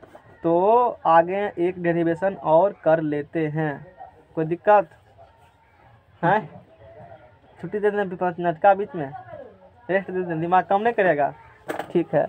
तो आगे एक डेरिवेशन और कर लेते हैं, कोई दिक्कत है? छुट्टी दे दें 5 मिनट का, बीच में रेस्ट दे दें, दिमाग काम नहीं करेगा। ठीक है।